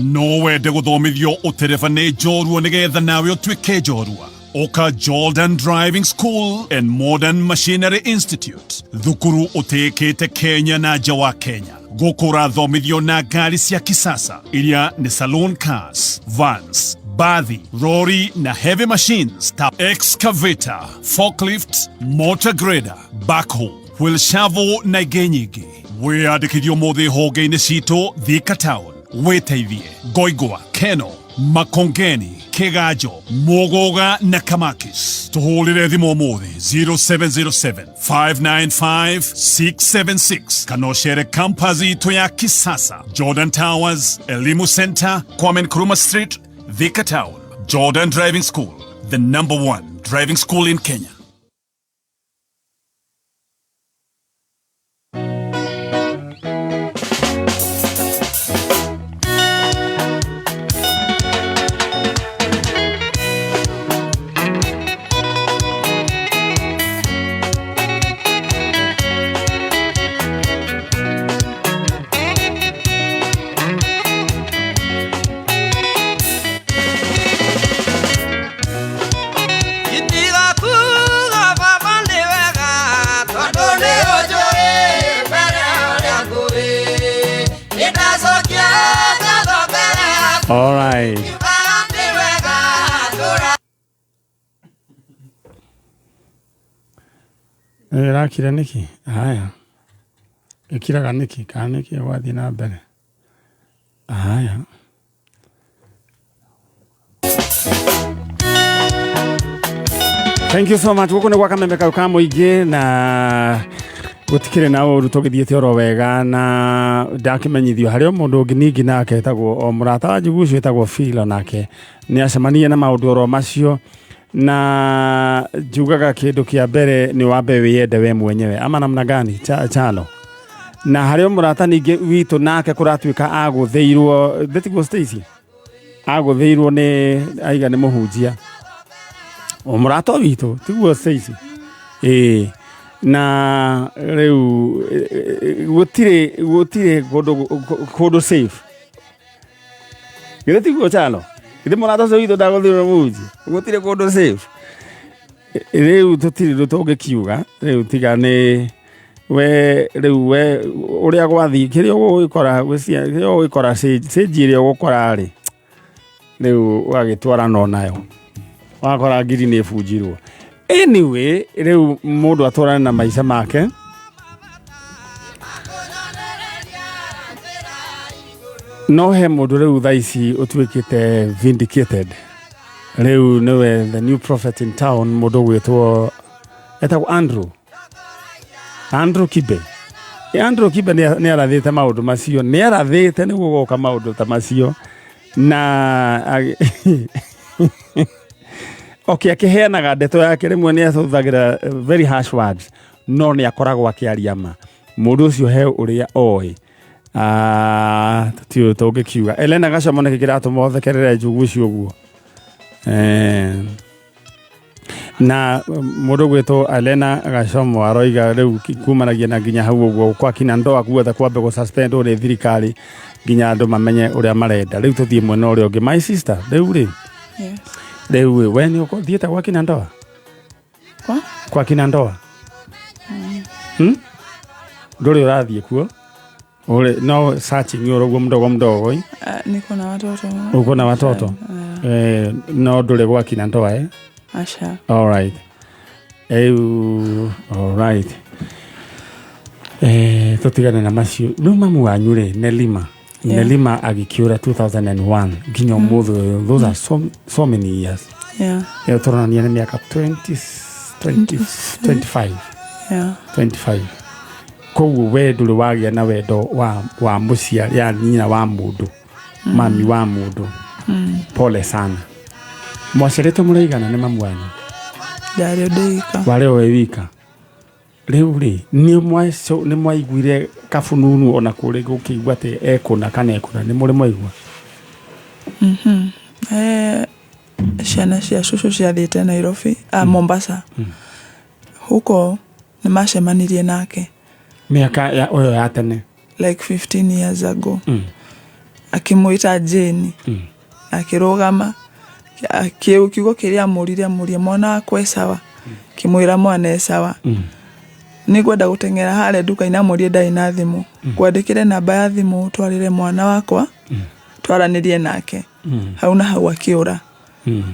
No wende guthomithio utereva ni njorua nigetha nawe utuike njorua. Oka Jordan Driving School and Modern Machinery Institute. Thukuru utekete Kenya na nja wa Kenya. Gukura thomithio na ngari cia kisasa iria ni saloon cars, vans, bathi, lorry na heavy machines ta excavator, forklift, motor grader, backhoe, wheel shovel na ingĩ nyingĩ. Wĩyandĩkithio mũthĩ honge-inĩ citũ Thika Town. Wĩteithie Ngoigwa, Keno, Makongeni, Kiganjo, Mogoga na Kamakis. Tũhũrĩre thimũ mũthĩ 0707-595-676 kana ũcere campus itũ ya kisasa Jordan Towers, Elimu Center, Kwame Nkrumah Street, Thika Town. Jordan Driving School, the #1 driving school in Kenya. All right. Rakira niki. Haya. Ikiraga niki. Kaniki wathi na mbere. Haya. Thank you so much. Guku ni gwa Kameme ka muingi na gutikire na uru tugithiete oro wega na ndakimenyithio hario mundu ngingi nake etagwo o murata wa Jugucu etagwo Phil nake ni acemania na maundu oro macio na jugaga kindu kia mbere ni wambe wiyende we mwenyewe ama namna gani chalo na hario murata ningi witu nake kuratuika aguthiirwo thetigo Stacy aguthiirwo ni aiga ni muhunjia o murata witu tiguo Stacy na riu gutire kodo safe gire tiguo chalo gire murata witu ndaguthirwo muhunjia gutire kodo safe riu tutire tugikiuga riu tiga ni we riu we uria gwathi kirio gukora kirio gukora sejire gukora ri riu wagitwara no nayo wakora ngiri ni bujirwo. Anyway, riu mundu atwarana na maisha make no he mundu riu thaici utuikite vindicated riu niwe the new prophet in town mundu gwitwo etagwo Andrew Kibe. Andrew Kibe ni arathite maundu macio, ni arathite ni gugoka maundu ta macio na okay, akiheanaga ndeto yake rimwe ni atuthagira very harsh words, no ni akoragwo akiaria ma mundu ucio he uria oi tio togikiuga Elena Gacamone kigiratu mothekerere njugu cio guo na mundu gwito Elena Gacomo aroiga riu kumanagia na nginya hau uguo kwa kina ndoa guothe kwambe go suspend uri thirikari nginya andu mamenye uria marenda riu tuthie mwena uria ungi. My sister riu ri riu when uko thiete kwa kina ndoa kwa kina ndoa nduri urathie kuo ule no searching urugo mdogo niko na watoto. Uko na watoto? No nduri kwa kina ndoa Asha. All right. All right. Tutigane na macio. No mamu wanyu ri Nelima. Nelima agikiura 2001. Ginyo muthu. Those are so many years. Yeah. Turania ni miaka 25. Yeah. 25. Koguo we nduri wagia na wendo wa mucia ya nyina wa mundu. Mami wa mundu. Pole sana. Mwacereto muraigana ni mamu wanyu? Dario deika. Wale wewika. Riu ri ni mwaiguire kafununu ona kuri gukigwa te ekuna kana ekuna ni muri mwaigwa? Ciana cia cucu ciathiite Nairobi Mombasa. Huko ni macemanirie nake miaka ya oyo ya tene like 15 years ago. Akimuita Jane. Akirugama kiugo kiria muria mwana akwe sawa. Kimwira mwana sawa. Nigwenda gutengera hale duka ina murie ndai na thimu. Kwandikire namba ya thimu twarire mwana wakwa. Twaranirie nake. Hauna hau akiura.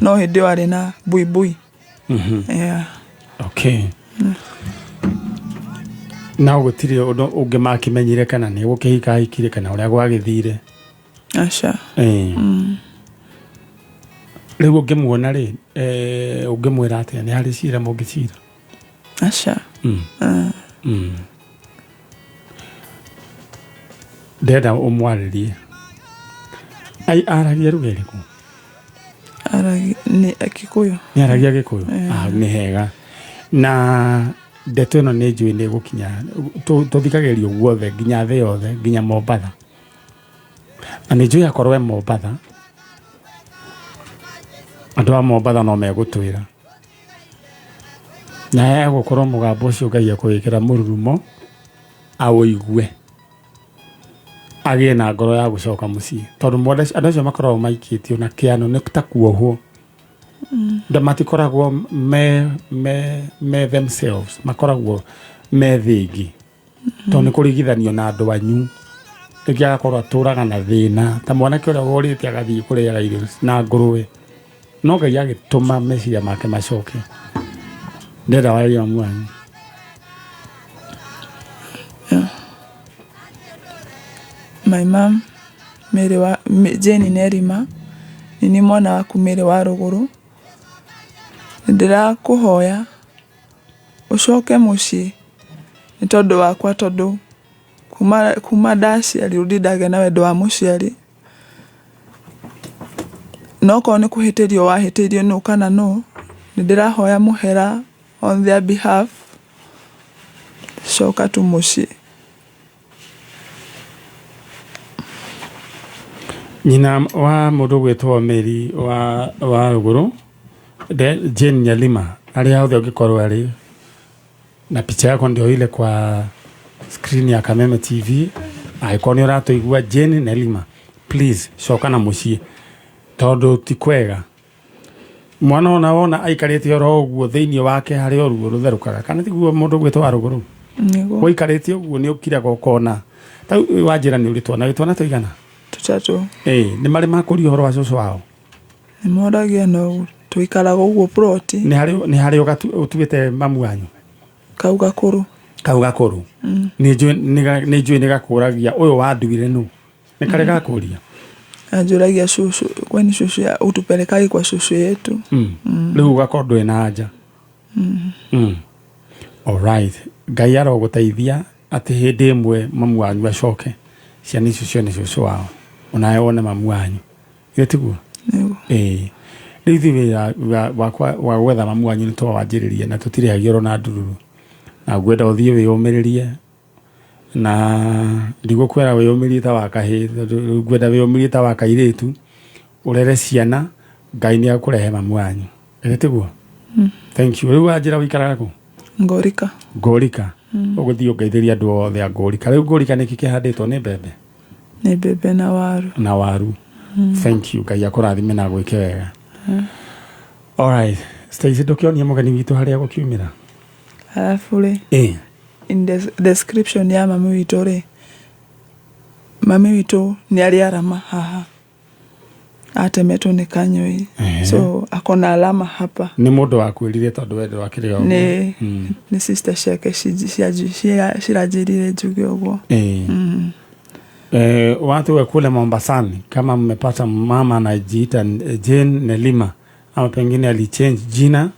No hindi wari na buibui. Yeah. Okay. Na gutire ungi makimenyire kana ni gukihika hikire kana uria gwagithire? Asha. Riu ungimuona ri ungimwira atia ni hari cira mungicira? Asha. Ndenda umwaririe. Aragia ruga iriku? Ni Gikuyu. Ni aragia Gikuyu? Ni hega. Na ndeto ino ni njui ni gukinya tuthikagirio guothe nginya thi yothe nginya Mombatha. Na ni njui akorwe Mombatha. Andu a Mombatha no megutwira. Na gukorwo mugambo ucio Ngai akwikira mururumo awuigue. Agie na ngoro ya gucoka mucii. Tondu andu acio makoragwo maikitio na kiano ni ta kuohwo. Matikoragwo me themselves. Makoragwo me thingi. Tondu ni kurigithanio na andu anyu. Rĩngĩ agakorwo atũraga na thĩna ta mwanake ũrĩa worĩte agathiĩ kũrĩaga irio na ngũrũwe. No Ngai agĩtũma meciria make macoke. Ndenda waria mamu wanyu? My mom Jane Nerima ni mwana waku Mary wa Ruguru. Ndirakuhoya ucoke mucii ni tondu wakwa tondu kuma ndaciari undindage na wendo wa muciari. No ko ni kuhitirio wahitirio no kana no, ndirahoya muhera on their behalf. Coka tu mucii. Nyina wa mundu gwitwo Mary wa Ruguru Jane Nyalima aria othe ungikorwo ari na picha yako ndio ile kwa screen ya Kameme TV. Aikoni uratuigua Jane Nyalima, please coka na mucii tondu ti kwega mwana ona aikarite oro uguo thiini wake hari oruo rutherukaga kana tiguo mundu gwitwo wa Ruguru niguo aikarite uguo ni ukira gokona ta wajira ni uritwana witwana tuigana tutatu. Ni mari makuri horo wa cucu wao ni moragia no tuikaraga uguo ploti. Ni hari utuite mamu wanyu Kaugakuru ni njui ni gakuragia uyu wa nduire nu Nĩ kare gakuria. Anjũragia shushu, kwani shushu ya utupelekaga kwa shushu yetu. Rĩu ũgakorwo ndwĩ na nja. Alright. Ngai arogũteithia atĩ hĩndĩ ĩmwe mamu wanyu acoke. Ciana icio nĩ shushu wao. Onawe wone mamu wanyu. Githĩ tiguo? Rĩu ithuĩ wĩra wa gwetha mamu wanyu nĩ twawanjĩrĩria na tũtirĩhagia ona ndururu. Na ngwenda ũthiĩ wĩyũmĩrĩrie na ndigũkwĩra wĩyũmĩrie ta wa kahĩĩ, ngwenda wĩyũmĩrie ta wa kairĩtu, ũrere ciana, Ngai nĩ akũrehe mamu wanyu. Githĩ tiguo? Thank you. Rĩu wanjĩra ũikaraga kũ? Ngorika. Ngorika. Ũgũthiĩ ũngeithĩria andũ othe a Ngorika. Rĩu Ngorika nĩkĩ kĩhandĩtwo nĩ mbembe? Nĩ mbembe na waru. Na waru. Thank you. Ngai akũrathime na gwĩke wega. Alright. Stacy, ndũkĩonia mũgeni witũ harĩa gũkiumĩra. Alafu rĩ. In the description ya mami witũ rĩ. Mami witũ nĩ arĩ arama haha. Atemetwo nĩ kanyoi. So akona alama hapa. Nĩ mũndũ wakwĩrire tondũ wendo wakĩrĩ ũguo. Nĩ sister ciake ciranjĩrire njuge ũguo. Watu wa kule Mombasani kama mmepata mama anajiita Jane Nelima ama pengine alichange jina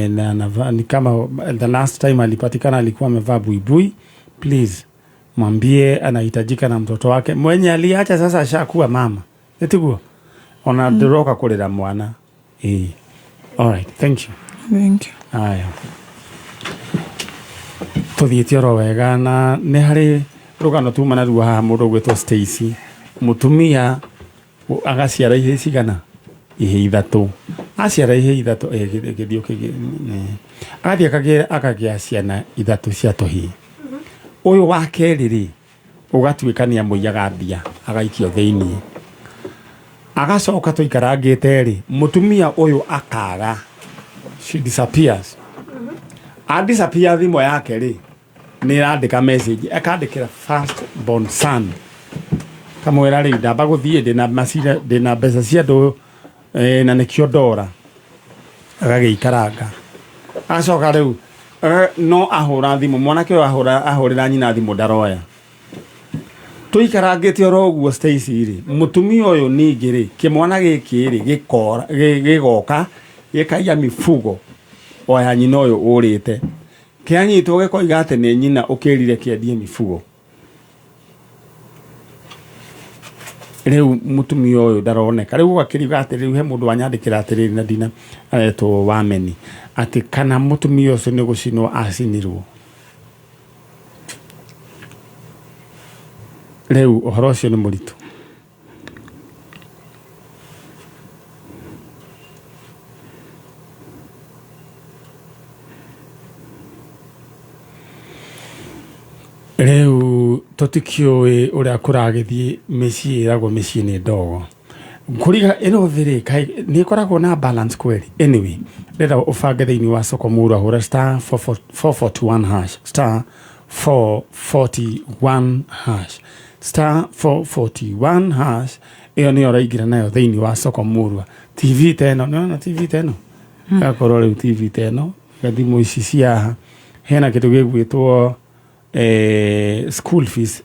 na ni kama the last time alipatikana alikuwa amevaa buibui, please mwambie anahitajika na mtoto wake mwenye aliacha sasa ashakuwa mama. Etiguo ona ndoroka kulera mwana. Alright, thank you. Thank you. Aya. Tuthiĩte oro wega na nĩ harĩ rũgano tumana rua haha mũndũ gwĩtwo Stacy, mũtumia agaciara ihe cigana ihe ithatũ, aciara ihe ithatũ gĩthiũ agathiĩ akagĩa ciana ithatũ cia tũhĩĩ. Ũyũ wa kerĩ rĩ ũgatuĩka nĩ amũiyaga mbia agaikio thĩinĩ, agacoka tũikarangĩte rĩ mũtumia ũyũ akaga, she disappears. Disappear thimo yake rĩ nĩ irandĩka message, akandĩkĩra first born son kamwĩra rĩ ndamba gũthiĩ ndĩna mbeca cia andũ na nĩkĩo ndora, agagĩikaranga acoka rĩu no ahũra thimũ, mwanake ũyũ ahũrĩra nyina thimũ ndaroya. Tũikarangĩte oro ũguo Stacy rĩ mũtumia ũyũ ningĩ rĩ kĩmwana gĩkĩ rĩ gĩgoka gĩkaiya mifugo oya nyina ũyũ ũrĩte, kĩanyitwo gĩkoiga atĩ nĩ nyina ũkĩrire kĩendie mifugo. Rĩu mũtumia ũyũ ndaroneka, rĩu gũgakĩriuga atĩ rĩu he mũndũ wanyandĩkĩra atĩrĩrĩ na ndina aretwo Wameni atĩ kana mũtumia ũcio nĩ gũcinwo acinirwo. Rĩu ũhoro ũcio nĩ mũritũ. Rĩu tũtikĩũĩ ũrĩa kũragĩthiĩ mĩciĩ ĩragwo mĩciĩ nĩ ndogo. Kũriga ĩno thĩrĩ nĩ ĩkoragwo na balance kweli. Anyway, rĩrĩa ũbange thĩinĩ wa soko mũra hũra star 441 hash star 441 hash star 441 hash ĩyo nĩyo ũraingĩra nayo thĩinĩ wa soko mũra. TV teno nĩona TV teno gakorwo rĩu TV teno gathimũ ici cia hena kĩndũ gĩgwĩtwo school fees,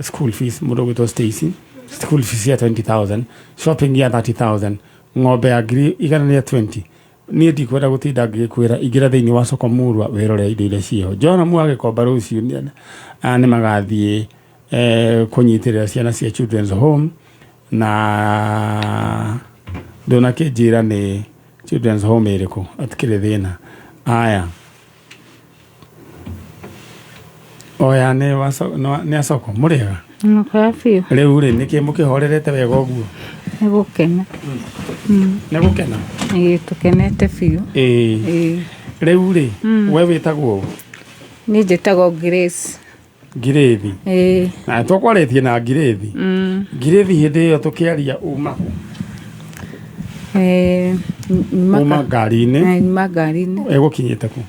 school fees mũndũ gwĩtwo Stacy, school fees ya 20,000, shopping ya 30,000, ng'ombe ya ngiri igana rĩa 20. Niĩ ndikwenda gũtinda ngĩkwĩra ingĩra thĩinĩ wa soko mũrwa wĩrore indo iria ciho. Jona mũagĩkomba rũciũ nĩ magathiĩ kũnyitĩrĩra ciana cia children's home na ndũnakĩnjĩra nĩ children's home ĩrĩkũ atikĩrĩ thĩna. Aya oya nĩ acoko mũrĩega Mkwafio. Rĩu rĩ nĩkĩ mũkĩhorerete wega ũguo? Nĩ gũkena. Nĩ gũkena? Tũkenete biũ. Rĩu rĩ we wĩtagwo ũũ? Niĩ njĩtagwo Grace. Ngirĩthi? Na tũkwarĩtie na Ngirĩthi. Ngirĩthi hĩndĩ ĩyo tũkĩaria uma kũ? Uma ngari-inĩ? Uma ngari-inĩ. Egũkinyĩte kũ?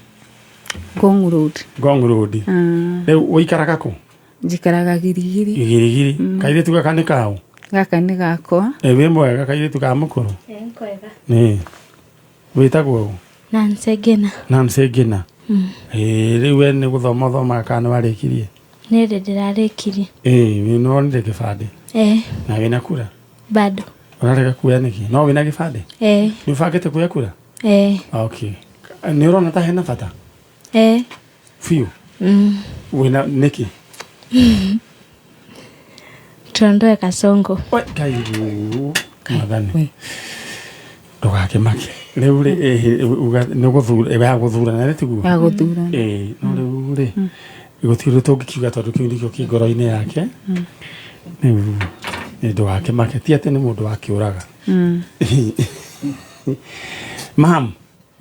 Ngong Road. Ngong Road. Rĩu ũikaraga kũ? Njikaraga Girigiri. Girigiri. Kairĩtu gaka nĩ kaũ? Gaka nĩ gakwa. Wĩ mwega kairĩtu ka mũkũrũ? Kwega. Wĩtagwo ũũ? Nancy Ngina. Nancy Ngina. Rĩu we nĩ gũthoma ũthomaga kana nĩ warĩkirie? Nere ndĩrarĩkirie. No nĩ gĩbandĩ. Na wĩna kura? Bado. Ũrarega kuoya nĩkĩ? No wĩna gĩbandĩ? Nĩ ũbangĩte kuoya kura? Okay. Nĩ ũrona ta hena bata? Fiu? Wĩna nĩkĩ? Tuondoe Kasongo. Kaigu. Mathani. Ndũgakĩmake. Rĩu nĩ gũthurana rĩ tiguo? Gũthurana. No rĩu rĩ gũtirĩ tũngĩkiuga tondũ kĩu nĩkĩo kĩ ngoro-inĩ yake. Rĩu ndũgakĩmake ti atĩ nĩ mũndũ wakĩũraga. Mam,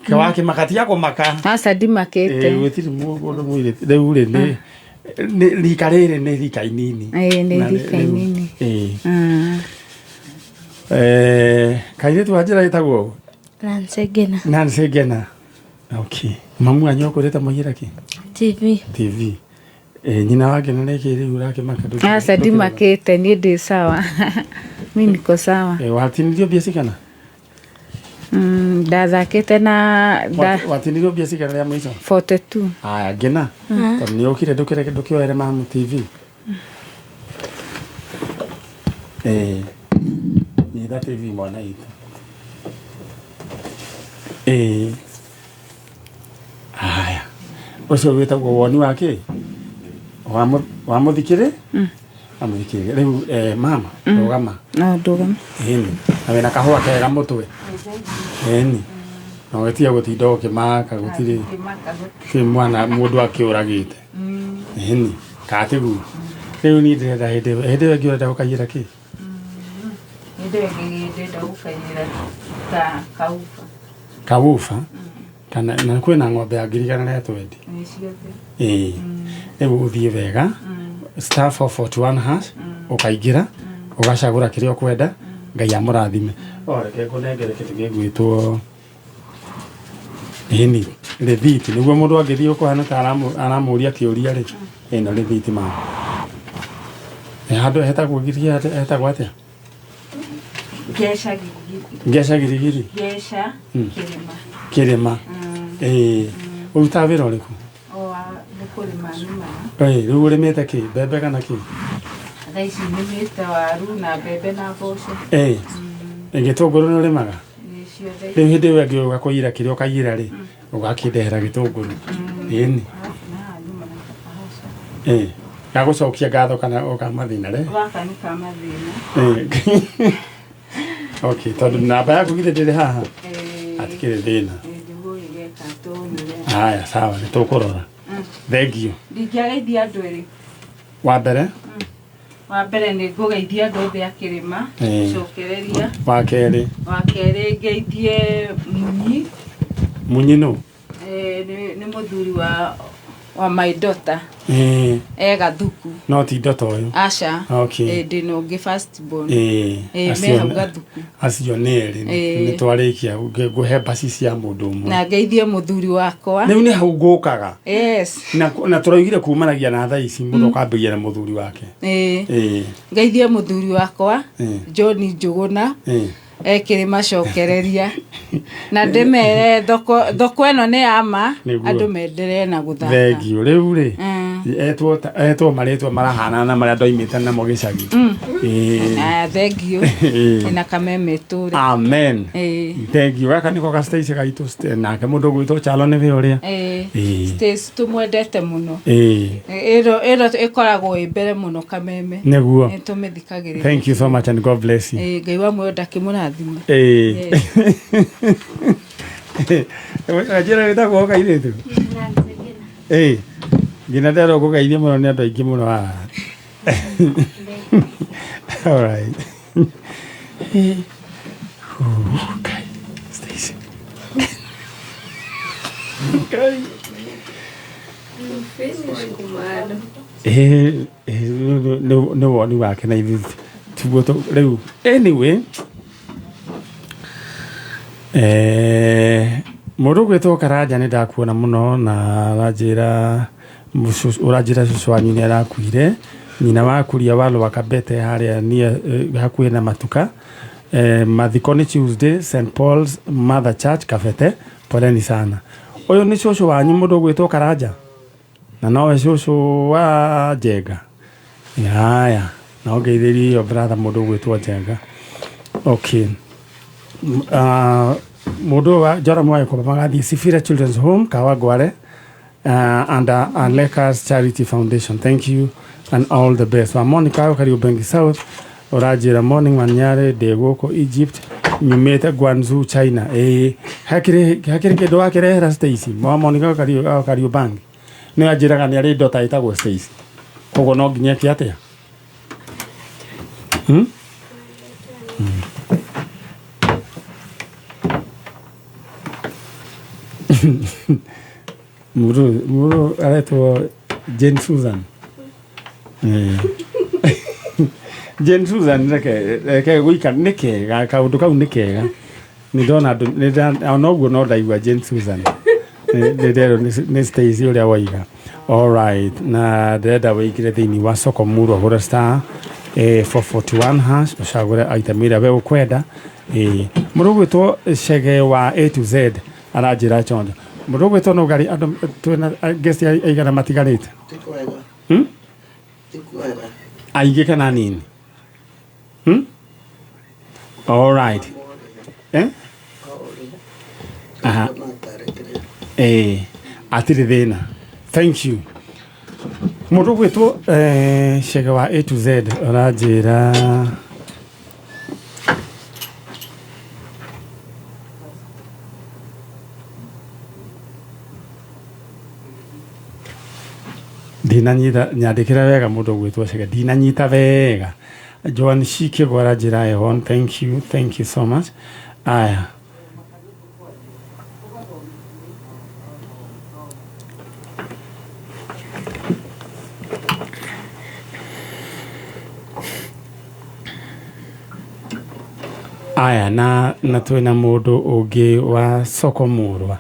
wakĩmaka tiga kũmaka. Aca ndimakĩte. Gũtirĩ mũndũ mwĩrĩte. Rĩu rĩ nĩ rika rĩrĩ nĩ rika inini. Nĩ rika inini. Kairĩtu wa njĩra ĩtagwo Nancy Ngena. Okay. Mamu anyu akorete mũira kĩ? TV. Nyina wake nĩ kĩrĩ ũrakĩmaka. Aca ndimakĩte niĩ ndĩ sawa. Mimi niko sawa. Watinirio biasi kana? Ndathakĩte na watinirio biasi kana ya mũico? 42. Aya Ngena. Tondũ nĩ ũkire ndũkĩoere mamu TV. Nĩ TV mwana itu. Aya. Ũcio wĩtagwo woni wake? Wa mũthikĩrĩ? Amũthikĩrĩ. Rĩu mama, ndũgama. Ndũgama. Na wĩna kahũa kega mũtwe. Na ũgĩtiga gũtinda ũkĩmaka gũtirĩ mwana mũndũ akĩũragĩte. Katĩgu. Rĩu niĩ ndĩrenda hĩndĩ ĩyo ĩngĩ ũrenda gũkaiyĩra kĩ? Ndĩrenda gũkaiyĩra Kaufa? Kana na kwĩna ng'ombe ya ngirigana na twendi? Rĩu ũthiĩ wega star 441 hash ũkaingĩra ũgacagũra kĩrĩa ũkwenda Ngai amũrathime. Reke ngũnengere kĩndũ gĩgwĩtwo rĩthiti nĩguo mũndũ angĩthiĩ ũkũhana ta aramũria kĩũria rĩ ĩno rĩthiti ma handũ hetagwo ngiria hetagwo atĩa? Ngeca girigiri. Ngeca Kĩrĩma. Ũrutaga wĩra ũrĩkũ? Nĩ kũrĩma nĩma. Rĩu ũrĩmĩte kĩ? Mbembe kana kĩ? Thaa ici nĩmĩte waru na mbembe na mboco. Gĩtũngũrũ nĩ ũrĩmaga? Rĩu hĩndĩ ĩyo ĩngĩ ũgakũiyĩra kĩrĩa ũkaiyĩra rĩ ũgakĩndehera gĩtũngũrũ. Gagũcokia ngatho kana ũkamathĩna rĩ? Gaka nĩ kamathĩna. Okay, tondũ namba yaku githĩ ndĩrĩ haha? Hatikĩrĩ thĩna. Haya, sawa, nĩ tũkũrora. Thengiũ. Ndingĩageithia andũ erĩ. Wa mbere? Wa mbere nĩ ngũgeithia andũ othe a Kĩrĩma. Cokereria. Wa kerĩ? Wa kerĩ ngeithie Munyi. Munyi nũ? Nĩ mũthuri wa my daughter. Gathuku. No ti ndoto ũyũ? Aca. Ndĩ na ũngĩ first born. Me hau Gathuku. Acio nĩ erĩ. Nĩ twarĩkia ngũhe mbaci cia mũndũ ũmwe. Na ngeithie mũthuri wakwa. Rĩu nĩ hau ngũkaga. Yes. Na tũraugire kumanagia na thaa ici mũndũ akambĩrĩria na mũthuri wake. Ngeithie mũthuri wakwa John Njũgũna. Kĩrĩma cokereria na ndĩmere thoko ĩno nĩ yama andũ menderee na gũthaka. Thengiũ. Rĩu rĩ etwo marĩtwa marahana na marĩa ndoimĩte namo gĩcagi. Thengiũ ĩna kameme tũrĩ. Amen. Thengiũ. Gaka nĩko ga Stacy gaitũ nake mũndũ gwĩtwo Chalo nĩwe ũrĩa. Stacy tũmwendete mũno. Ĩro ĩkoragwo ĩ mbere mũno kameme. Nĩguo. Tũmĩthikagĩrĩria. Thank you so much and God bless you. Ngai wa muoyo ndakĩmũrathima. Ajira wĩtagwo kairĩtu. Ngina ndero gũgeithia mũno nĩ andũ aingĩ mũno haha. All right. Okay. Stacy. Okay. No woni wake na ithuĩ tiguo rĩu anyway mũndũ gwĩtwo Karanja nĩ ndakuona mũno na ũranjĩra cũcũ wanyu nĩ arakuire nyina wa kuria walo wa Kabete harĩa niĩ hakuhĩ na Matuka. Mathiko nĩ Tuesday St Paul's Mother Church Kabete. Poleni sana. Ũyũ nĩ cũcũ wanyu mũndũ gwĩtwo Karanja? na nowe cucu wa Njenga yaya na ongeithĩrie yo brother mũndũ gwĩtwo Njenga. Okay, mũndũ wa Joram kwa magathi Sifira Children's Home Kawangware under Lekas Charity Foundation. Thank you and all the best. Wa Monica Kariobangi South orajira morning Manyare de goko Egypt nyumete Guangzhou China. Hakire kindu wakirehera Stacy wa Monica Kariobangi ni ajiraga ni ari dota itagwo Stacy kogo no nginya kiatia Muru aretwo Jane Susan. Jane Susan reke guika nikega kaundu kau nikega ni ndona noguo no ndaigua Jane Susan ni Stacy uria waiga. All right, na ndenda wikire thiini wa soko muru hura star 441 hash ucagure item ira we ukwenda muru gwitwo Chege wa A to Z aranjira chonjo mundu gwitwo no gari andu twina guest aigana matigarite aige kana nini all right aha atiri thina. Thank you mundu gwitwo Chege wa A to Z aranjira dinanyita nyandikira wega mundu gwitwo Chege dinanyita wega Joan Shike gwara jira on. Thank you so much. Aya na twina mundu ungi wa soko murwa.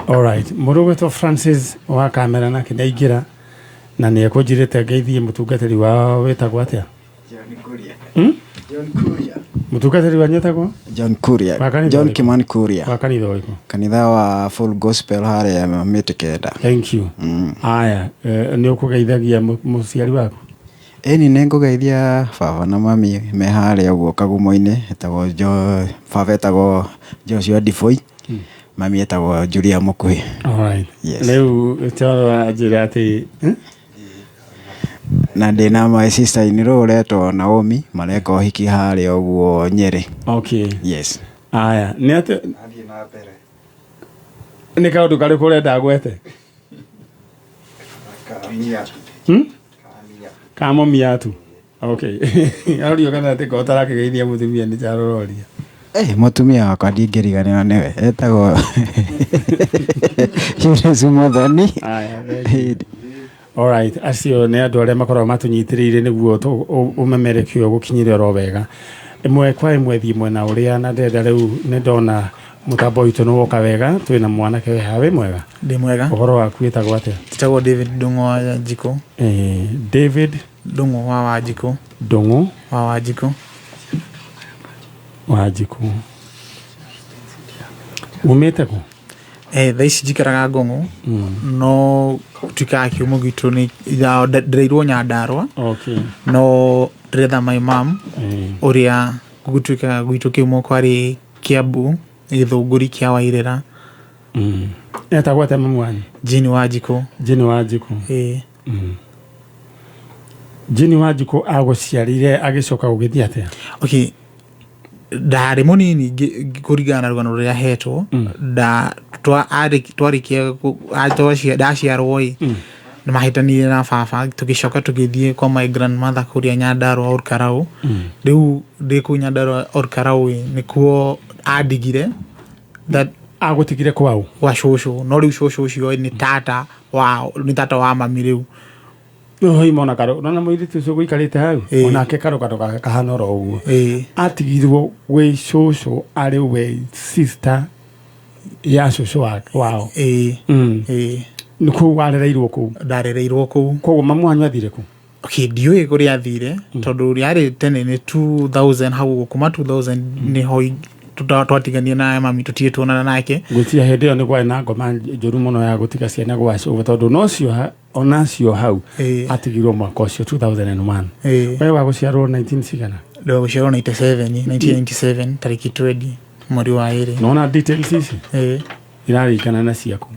All right, mundu gwitwo Francis wa kamera na kinaigira na ni ekujirite ngeithie mutungatiri wa wetagwo atia John Kuria mutungatiri wa nyetagwo John Kuria John Kimani Kuria wa kanitha wiko kanitha wa Full Gospel hare Mitikenda. Thank you. Aya ni ukugeithagia muciari waku ni nengugeithia baba na mami me hare uguo kagumo-ini etagwo baba etagwo Joshua Difoi mami etagwo Julia Mukuhi. All right, leu toro ajira ati na ndina my sister in law reto Naomi mareka uhiki hare uguo Nyeri. Okay, yes. Aya ni ati athie na mbere ni kaundu kari kurenda gwete kamo miatu. Okay ario kana ati ko tarake geithia mutumia ni charororia mutumia wakwa ndingiriganira niwe etagwo Yunesu Muthoni. All right, acio ne andu aria makorwo matunyitiriire niguo umemerekio gukinyire ro wega imwe kwa imwe thi mwena uria na ndenda riu ne ndona mutambo witu no woka wega twina mwanake we hawe mwega ndi mwega uhoro waku witagwo atia titagwo David Dungo wa Wanjiko. David Dungo wa Wanjiko. Dungo wa Wanjiko. Wanjiko umete ku thaici njikaraga Ngong'o no tuikaga kiumo gitu ni ndireirwo Nyandarua. Okay, no ndiretha my mom uria gutuikaga gwitu kiumo kwari Kiambu Githunguri kia Wairera. Etagwo atia mamu wanyu Jini Wanjiko. Jini Wanjiko. Jini Wanjiko aguciarire agicoka gugithia atia? Okay, ndari munini kurigana na rugano ruria hetwo da twarikia ndaciarwo ni mahitanirie na baba tugicoka tugithie kwa my grandmother kuria Nyandarua Orkarau. Riu ndiku Nyandarua Orkarau nikuo adigire that agutigire kwao wa shosho no riu shosho ucio ni tata wa mami riu imona karo na muiritu ucio guikarite hau onake karo kahana ro uguo atigirwo we shosho ari we sister ya shosho wao niku warereirwo ku ndarereirwo ku koguo mamu wanyu athire ku okay ndiwe kuri athire tondu riari tene ni 2000 hau kuma 2000 ni hoi twatigania na mami tutie tuonana nake gutia hende yo ni kwa na ngoma njuru muno ya gutiga ciana gwacio tondu no cio onacio hau atigirwo mwaka ũcio 2001 wewe waguciarwo 19 cigana ndio guciarwo 1997 tariki 20 mweri wa 2 nona details ici iraringana na ciaku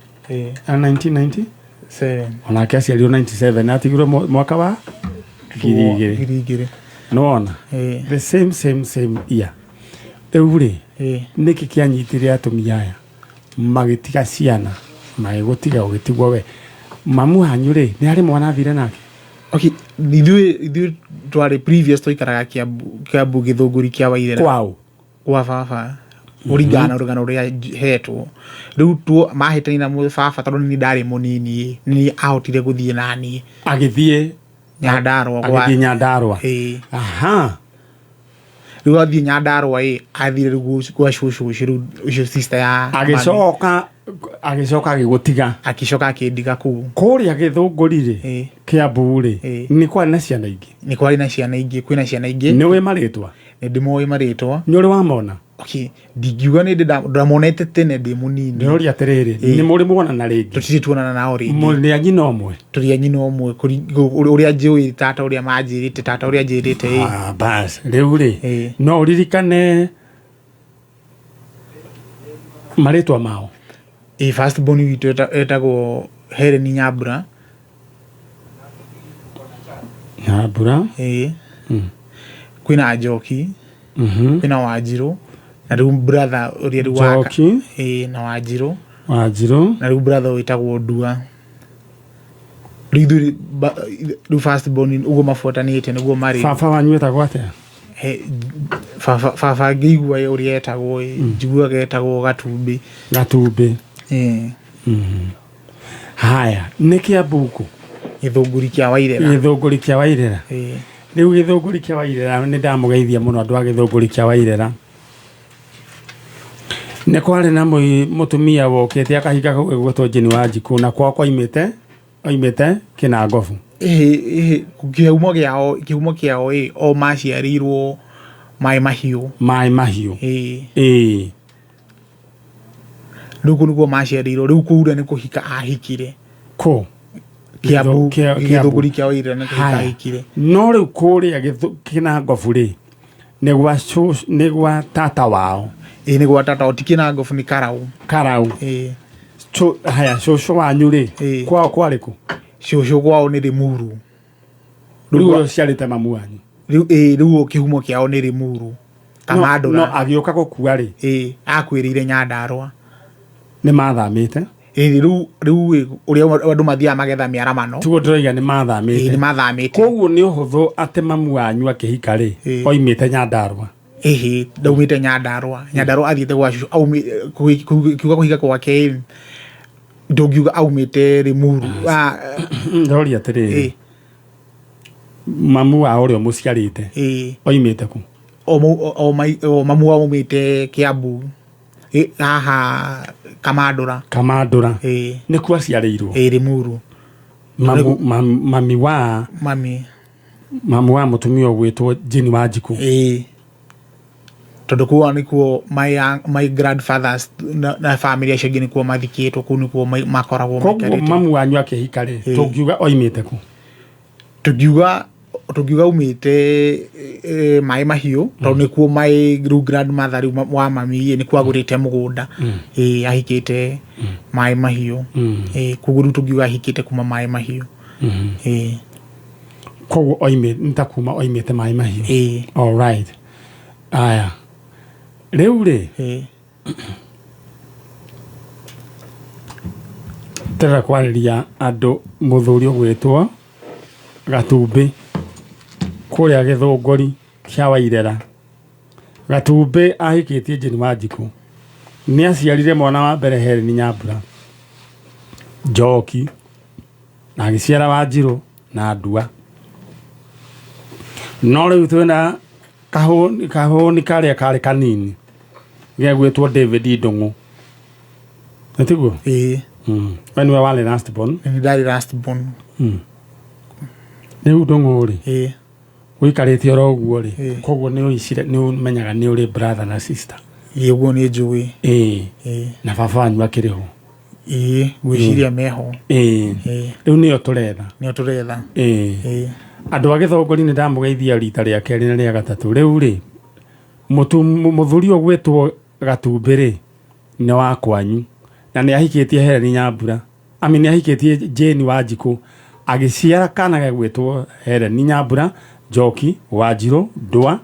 1997 onake aciarirwo 97 atigirwo mwaka wa girigiri nona the same year eure niki kianyitire atumia aya magitiga ciana magigutiga ugitigwo we mamu hanyu ri ni ari mwana athire nake okay ithuĩ twari previous toikaraga Kiambu Gĩthũngũri kĩa Wairera kwao kwa baba uringana rugano ruria hetwo riu tu mahitani na baba tondu ni ndari munini ni ahotire guthie nani agithie Nyandarua aha riu athie Nyandarua athire gwa cucu ucio sister ya agicoka agigutiga akicoka akindiga kuu kuria Gĩthũngũri Kiambu ri ni kwari na ciana ingi kwina ciana ingi ni we maritwa ndimoe maritwa ni uri wamona okay ndingiuga ni ndamonete tene ndi munini ndori atiriri ni muri muona na ringi tutiri tuonana nao ringi muri anyina omwe turi anyina omwe uria njui tata uria manjirite tata uria njirite bas riu ri no uririkane maritwa mao first born witu etagwo Helen Nyambura kwina Njoki kwina Wanjiru na riu brother uria waka na Wanjiru na riu brother witagwo Ndua riu first born ugo mafuatanite niguo mari baba wanyu etagwo atia baba ngĩigua uria etagwo njiguaga etagwo Gatumbi haya nĩ Kiambu Gĩthũngũri kĩa Wairera riu Gĩthũngũri kĩa Wairera nĩ ndamugeithia muno andu a Gĩthũngũri kĩa Wairera nĩ kwari na mutumia wokete akahinga gwĩtwo Jeni Wanjiku na kwa oimite Kinangobu kihumo kiao o maciarirwo Mai Mahiũ riu niguo maciarirwo riu kuura ni kuhika ahikire Kiambu Gĩthũngũri kĩa Wairera ni kuhika ahikire no riu kuria Kinangobu ri ni gwa tata wao ni gwa tata o ti Kinangobu ni Karau haya cucu wanyu ri kwao kwariku cucu kwao ni Limuru riu ciarite mamu wanyu riu kihumo kiao ni Limuru Kamandũra no agioka gukua ri akwirire Nyandarua ni mathamite riu uria andu mathia magetha miaramano tugo ndoiga ni mathamite koguo ni uhuthu ate mamu wanyu akihika ri oimite Nyandarua ndaumite Nyandarua athiete gwa cucu kiuga kuhika gwake ndongiuga aumite Limuru ndori atiriri mamu wao urio muciarite oimite ku o mamu wao aumite Kiambu aha Kamandũra ni ku aciarirwo Limuru mamu wa mutumia gwitwo Jeni Wanjiku tondu kuo nikuo my grandfathers na family acio ngi nikuo mathikitwo kuu nikuo makoragwo makarite mamu wanyu akihika ri tungiuga oimite ku tungiuga umite Mai Mahiũ tondu nikuo my grandmother wa mami nikuo agurite mugunda ahikite Mai Mahiũ koguo riu tungiuga ahikite kuma Mai Mahiũ koguo oimite ntakuma oimite Mai Mahiũ all right aya riu ri tera kwariria andu muthuri ugwitwo Gatumbi kuria Gĩthũngũri kĩa Wairera Gatumbi ahikitie Jeni Wanjiku ni aciarire mwana wa mbere Helen Nyambura Njoki na agiciara Wanjiru na Ndua no riu twina kahuni karia kari kanini gegwitwo David Ndung'u natiguo when we were last born riu Ndung'u ri wikarite oro uguo ri koguo ni uicire ni umenyaga ni uri brother na sister yeguo ni njui na baba wanyu akiriho gwiciria meho riu nio turetha andu a Githongori ni ndamugeithia rita ria keri na ria gatatu riu ri muthuri ogwetwo Gatumbi ri ni wa kwanyu na ni ahikitie Helen Nyambura ni ahikitie Jane Wanjiku agiciara kana gegwetwo Helen Nyambura Njoki Wanjiru Ndwa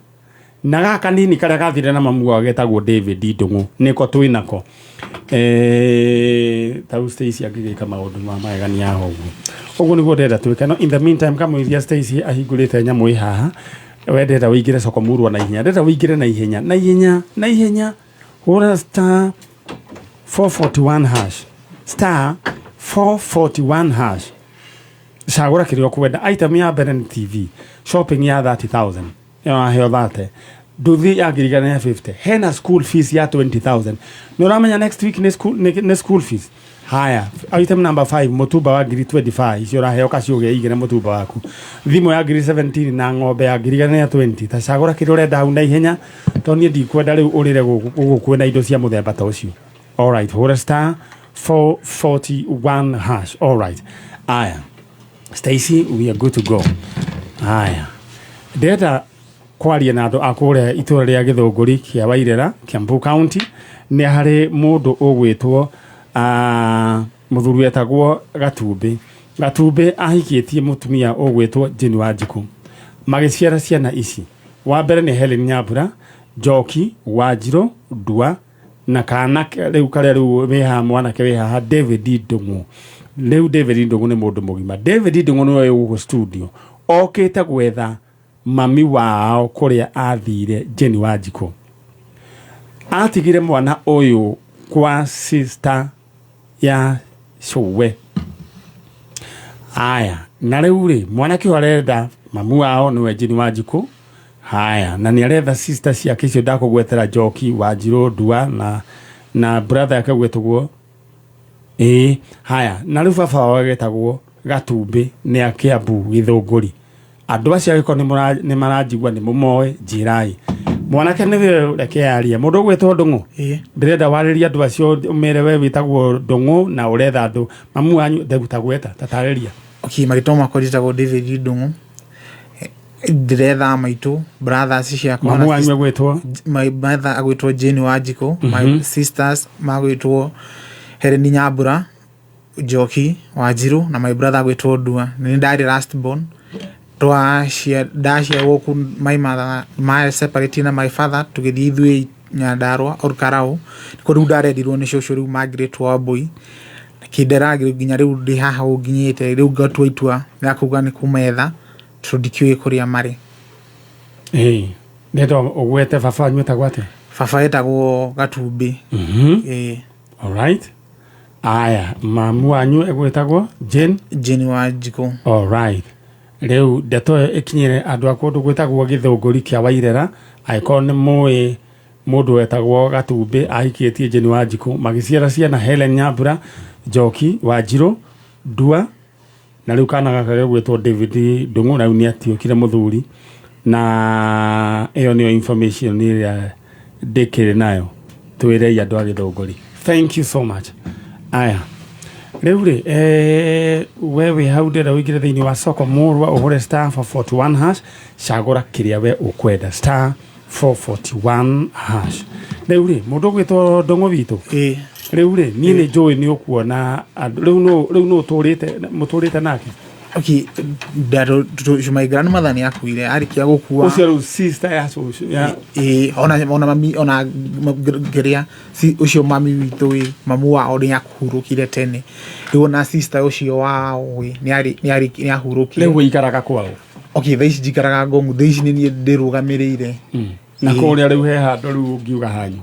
na gaka nini karia gathire na mamu wao getagwo David Ndungu niko twinako tau Stacy agigika maundu ma magania uguo niguo ndenda twike no in the meantime kama ithia Stacy ahingurite nyamu haha wendeta wingire soko murwa na ihenya ndeta wingire na ihenya hura star 441 hash star 441 hash cagura kirio kwenda item ya Beren TV shopping ya 30,000 ya heo thate nduthi ya girigana ya 50 hena school fees ya 20,000 noramenya next week ne school fees haya item number 5 mutumba wa giri 25 icio raheo kaciuge igire mutumba waku thimo ya giri 17 na ng'ombe ya girigana ya 20 ta cagura kirio renda hu na ihenya to nie ndikwenda riu urire gugu kwena indo cia muthemba ta ucio all right hura star 441 hash all right aya Stacy we are good to go aya ndeta kwaria na andu akure itura ria Githongori kia Wairera Kiambu County ni hari mundu ugwitwo muthuri etagwo Gatumbi ahikitie mutumia ugwitwo Jane Wanjiku magiciara ciana ici wa mbere ni Helen Nyambura Njoki Wanjiru Ndwa na kana riu karia riu meha mwanake weha David Ndungu riu David Ndungu ni mundu mugima David Ndungu niwe ugu studio okite gwetha mami wao kuria athire Jane Wanjiku atigire mwana uyu kwa sister ya Showe aya na riu ri mwana ki arenda mamu wao niwe Jane Wanjiku haya na ni aretha sister cia kicio ndakugwetera Njoki Wanjiru Ndwa na brother yake gwetagwo haya na riu baba wao getagwo Gatumbi ni akiambu Githongori andu acio agiko ni marajigwa ni mumoe jirai mwanake niwe reke aria mundu gwetwo Ndungu ndirenda wariria andu acio umere we witagwo Ndungu na uretha andu mamu wanyu ndegutagweta tatariria magitoma koritago David Ndungu ndiretha maitu brothers ciakwa mamu wanyu agwetwo my mother agwetwo Jane Wanjiku my sisters magwetwo Helen Nyambura Njoki Wanjiru na my brother agwetwo Ndwa ni ndari last born dashia woku my mother my separate na my father tugethi ithui Nyandarua or Karau ko riu ndarendirwo ni cũcũ riu Margaret Wambui kinderagire nginya riu ndi haha unginyite riu ngatwa itua ya kuga ni kumetha tudikiwe kuria mari neto ogwete baba nyweta gwate baba etagwo Gatumbi all right aya mamu wanyu egwetagwo Jane Wanjiku all right riu ndeto ikinyire andu akundu gwetagwo Githongori kia Wairera aikone moe mundu wetagwo Gatumbi ahikitie Jane Wanjiku magiciara ciana Helen Nyambura Njoki Wanjiru Ndwa na riu kana gaka gwetwo David Ndungu na ni atiokire muthuri na iyo niyo information iria ndikire nayo twire andu a Githongori thank you so much aya riu ri wewe haudera wigire thiini wa soko murwa uhure star 441 hash cagura kiria we ukwenda star 441 hash riu ri mundu gwitwo Ndungu witu riu ri ni ni njui ni ukuona riu no muturite nake daro my grandmother ni akuire arikia gukua ucio sister ya ona mami ona geria si ucio mami witu mamu wao ni akuhurukire tene riu na sister ucio wao ni ahurukire riu ikaraga kwao thaici jikaraga Ngongu thaici ni ndirugamirire na kuria riu he handu riu ngiuga hanyu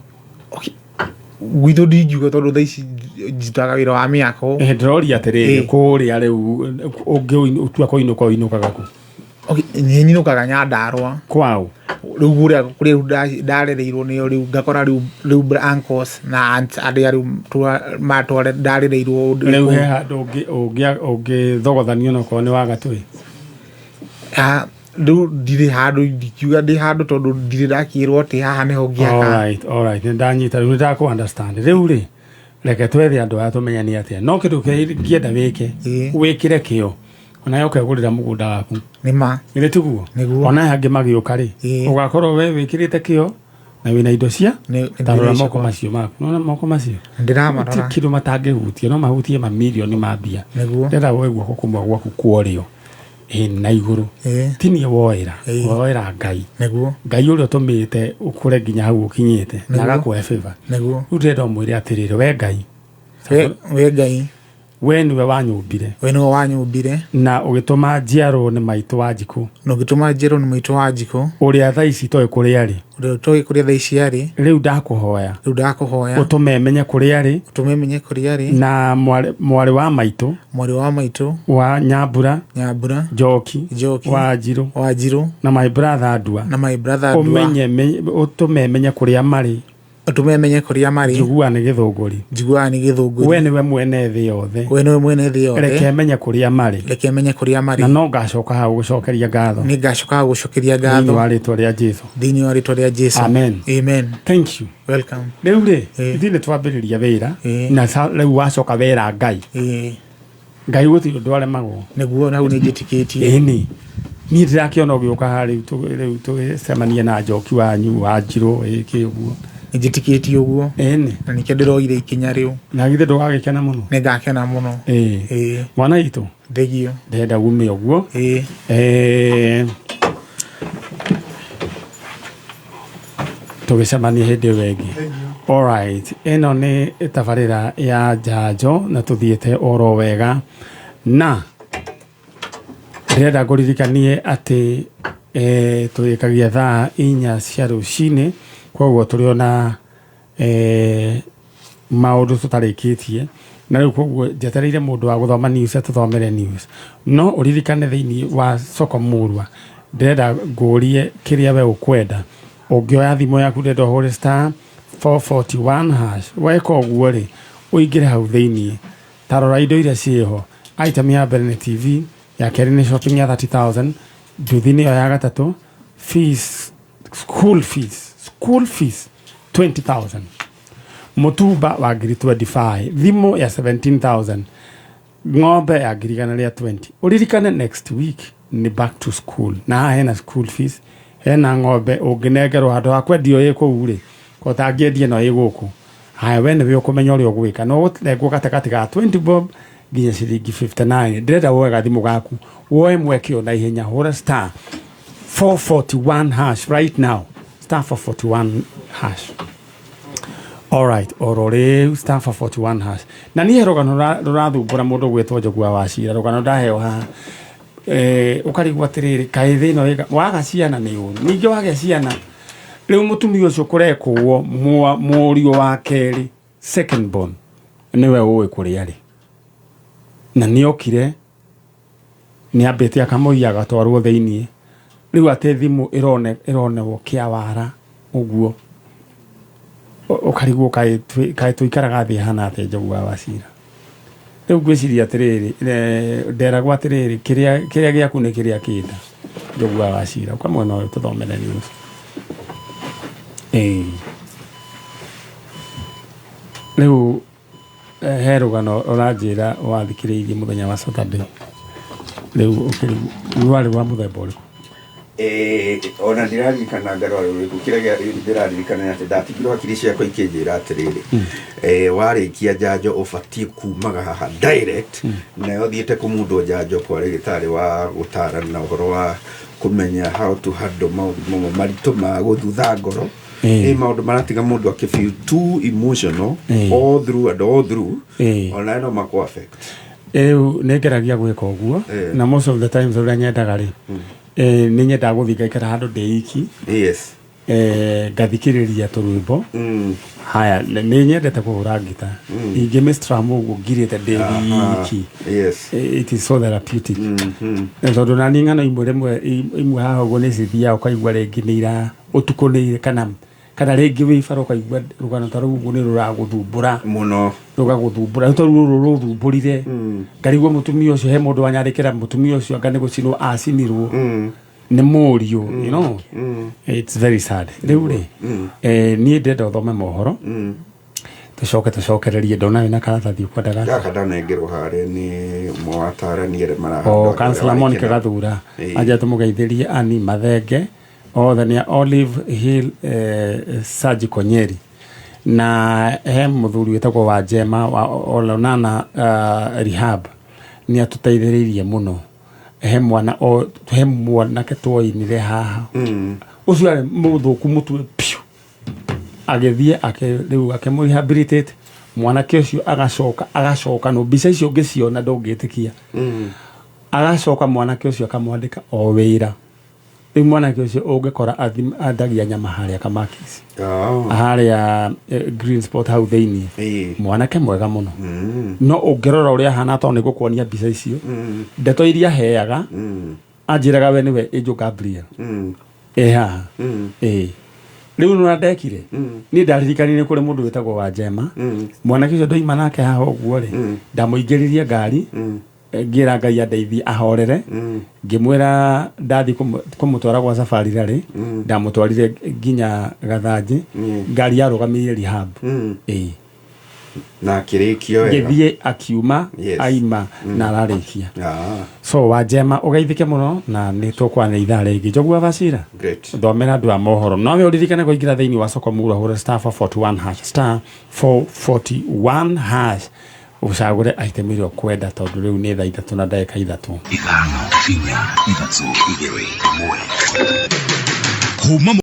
gwithu ndingiuga tondu thaici njitaga wira wa miako ndroria atiriri kuria riu utua koinukaga ku ni ninukaga Nyandarua kwao riu kuria ndarereirwo ni riu ngakora riu uncles na aunts aria riu matware ndarereirwo riu he handu ungithogothanio no ko ni wa gatui riu ndiri handu ndikiuga ndi handu tondu ndiri ndakirwo ati haha niho ngiaka all right ndanyita riu ndaku understand riu ri reke twethe andu aya tumenya ni atia no kindu kienda wikire kio ona yoka gurira mugunda waku nima ile tuguo ona hangi magiuka ri ugakorwo we wikirite kio na wina indo cia tarora moko macio maku nona moko macio ndiramarora kindu matangihutia no mahutie mamilioni ma mbia ndenda we guoko kumwe gwaku kuorio na iguru tinie woira ngai ngai uria tumite ukure nginya hau ukinyite na gakwe favor urenda mwire atirire we ngai we niwe wanyumbire na ugituma njiaro ni maitu wa njiku uria thaa ici toy kuria ari riu ndakuhoya utumemenye kuria ari na mwari wa maitu wa nyambura njoki Wanjiru na my brother Adua umenye utumemenye kuria mari njugua ni githunguri we niwe mwene thi yothe reke menye kuria mari na no ngacoka ha gucokeria ngatho thini wa ritwa ria Jesu amen thank you welcome riu ri thini twambiriria wira na riu wacoka wera ngai guti ndware mago niguo na uni njitikitie ni ndirakiona ugiuka hari tucemanie na njoki wanyu Wanjiru iki uguo njitikitie uguo na nikio ndiroire ikinya riu na githe ndugagikena muno ningakena muno mwana itu thegio ndenda ume uguo tugicemanie hindi wengi alright eno ni tabarira ya njanjo na tuthiete oro wega na ndenda nguririkanie ati tuyikagia thaa 4 cia rucini koguo turiona maundu tutarikitie na riu koguo njetereire mundu wa guthoma news tuthomere news no uririkane thiini wa soko murwa ndenda ngurie kiria we ukwenda ungioya thimo yaku ndenda hore star 441 hash weka uguo ri uingire hau thiini tarora indo iria ciho item ya mbere ni TV ya keri ni shopping ya 30,000 nduthi-ini ya gatatu school fees 20,000 mutumba wa ngiri 25 thimo ya 17,000 ng'ombe ya ngiri 20 uririkane next week ni back to school na hena school fees hena ng'ombe unginengerwo handu hakwe ndio ikuo ri ko tangiendie no iguku haya we ni ukumenya uri ugwika no gutengwo katakati ga 20 bob nginya ciringi 59 ndenda woga thimu gaku woe mwekio na ihenya hora star 441 hash right now star 441 hash alright orore star 441 hash na ni rogano rurathumbura mundu gwetwo Njogua wa Cira rogano ndaheo ha ukarigwa tiriri kaithe no waga ciana ni uru ningi wage ciana riu mutumia ucio kurekwo murio wa keri second born niwe uwe kuria ri na niokire ni ambete akamoia gatwarwo thiini riu ate thimu ironewo kiawara uguo ukarigwo kai tuikaraga thi hana ate Njogua wa Cira riu gwiciria atiriri ndera gwa atiriri kiria giaku ni kiria kita Njogua wa Cira ukamwe no tuthomere news riu he rugano uranjira wathikiriirie muthenya wa Saturday riu wari wa muthemba uriku ona ndiraririkana ngarwara uriku kiria ndiraririkana ati ndatigirwo hakiri ciakwa ikinjira atiriri warikia njanjo ubatie kumaga haha direct nayo thiete kumundu njanjo kwa rigitari wa gutarana na uhoro wa kumenya how to handle maundu maritu ma guthutha ngoro maundu maratiga mundu akifeel too emotional all through ona no mako affect negeragia gwika uguo na most of the times uria nyendaga ri ni nyenda guthika ikara handu ndeiki ngathikiriria turwimbo haya ni nyendete kuhura ngita ingi mistram uguo ngirite ndeiki it is so therapeutic tondu na ni ng'ano imwe haha uguo ni cithia ukaigua ringi ni ira utukunire kana ringi wi faro kaigua rugano ta rugu ni ruraguthumbura muno rugaguthumbura to ruruthumbũrire ngarigwo mutumia ucio he mundu wanyarikira mutumia ucio anga ni gucinwo acinirwo ni murio you know it's very sad riu ri ni ndenda uthome mohoro tucoke tucokererie ndona wina karatathi ukwenda gaka ndanengerwo hare ni mwatarani mara Councillor Monica Gathura anja tumugeithirie Ani Mathenge othe ni Olive Hill Surgical Nyeri na he muthuri wetagwo wa Jema wa Olonana Rehab ni atuteithiririe muno he mwana ketwoinire haha ucio ari muthuku mutwe piu agethie riu akemurehabilitate mwana kesho agacoka no mbica icio ngiciona ndungitikia agacoka mwana kesho akamwandika o wira riu mwana kesho ungikora andagia nyama haria Kamakis haria Green Spot hau theini mwana ke mwega muno no ungirora uria hana to nigukuonia mbica icio ndeto iria heaga anjiraga we niwe Angel Gabriel eha riu no ndekire ni ndaririkani kuri mundu wetagwo wa Jema mwana kicio ndoima nake haha uguo ri ndamuingiririe ngari ngira Ngai andeithie ahorere ngimwira ndathi kumutwara gwa safari rari ndamutwarire nginya Gathanji ngari yarugamirie rehab na kirikio ngithie akiuma aima na ararikia so wa Jema ugeithike muno na ni tukwana ithaa ringi Njogua Bacira thomera ndu amohoro no we uririkane kuingira thiini wa soko mura hura *441# ucagure aitemirio kwenda tondu riu ni thaa 3 na ndagika 3 kuma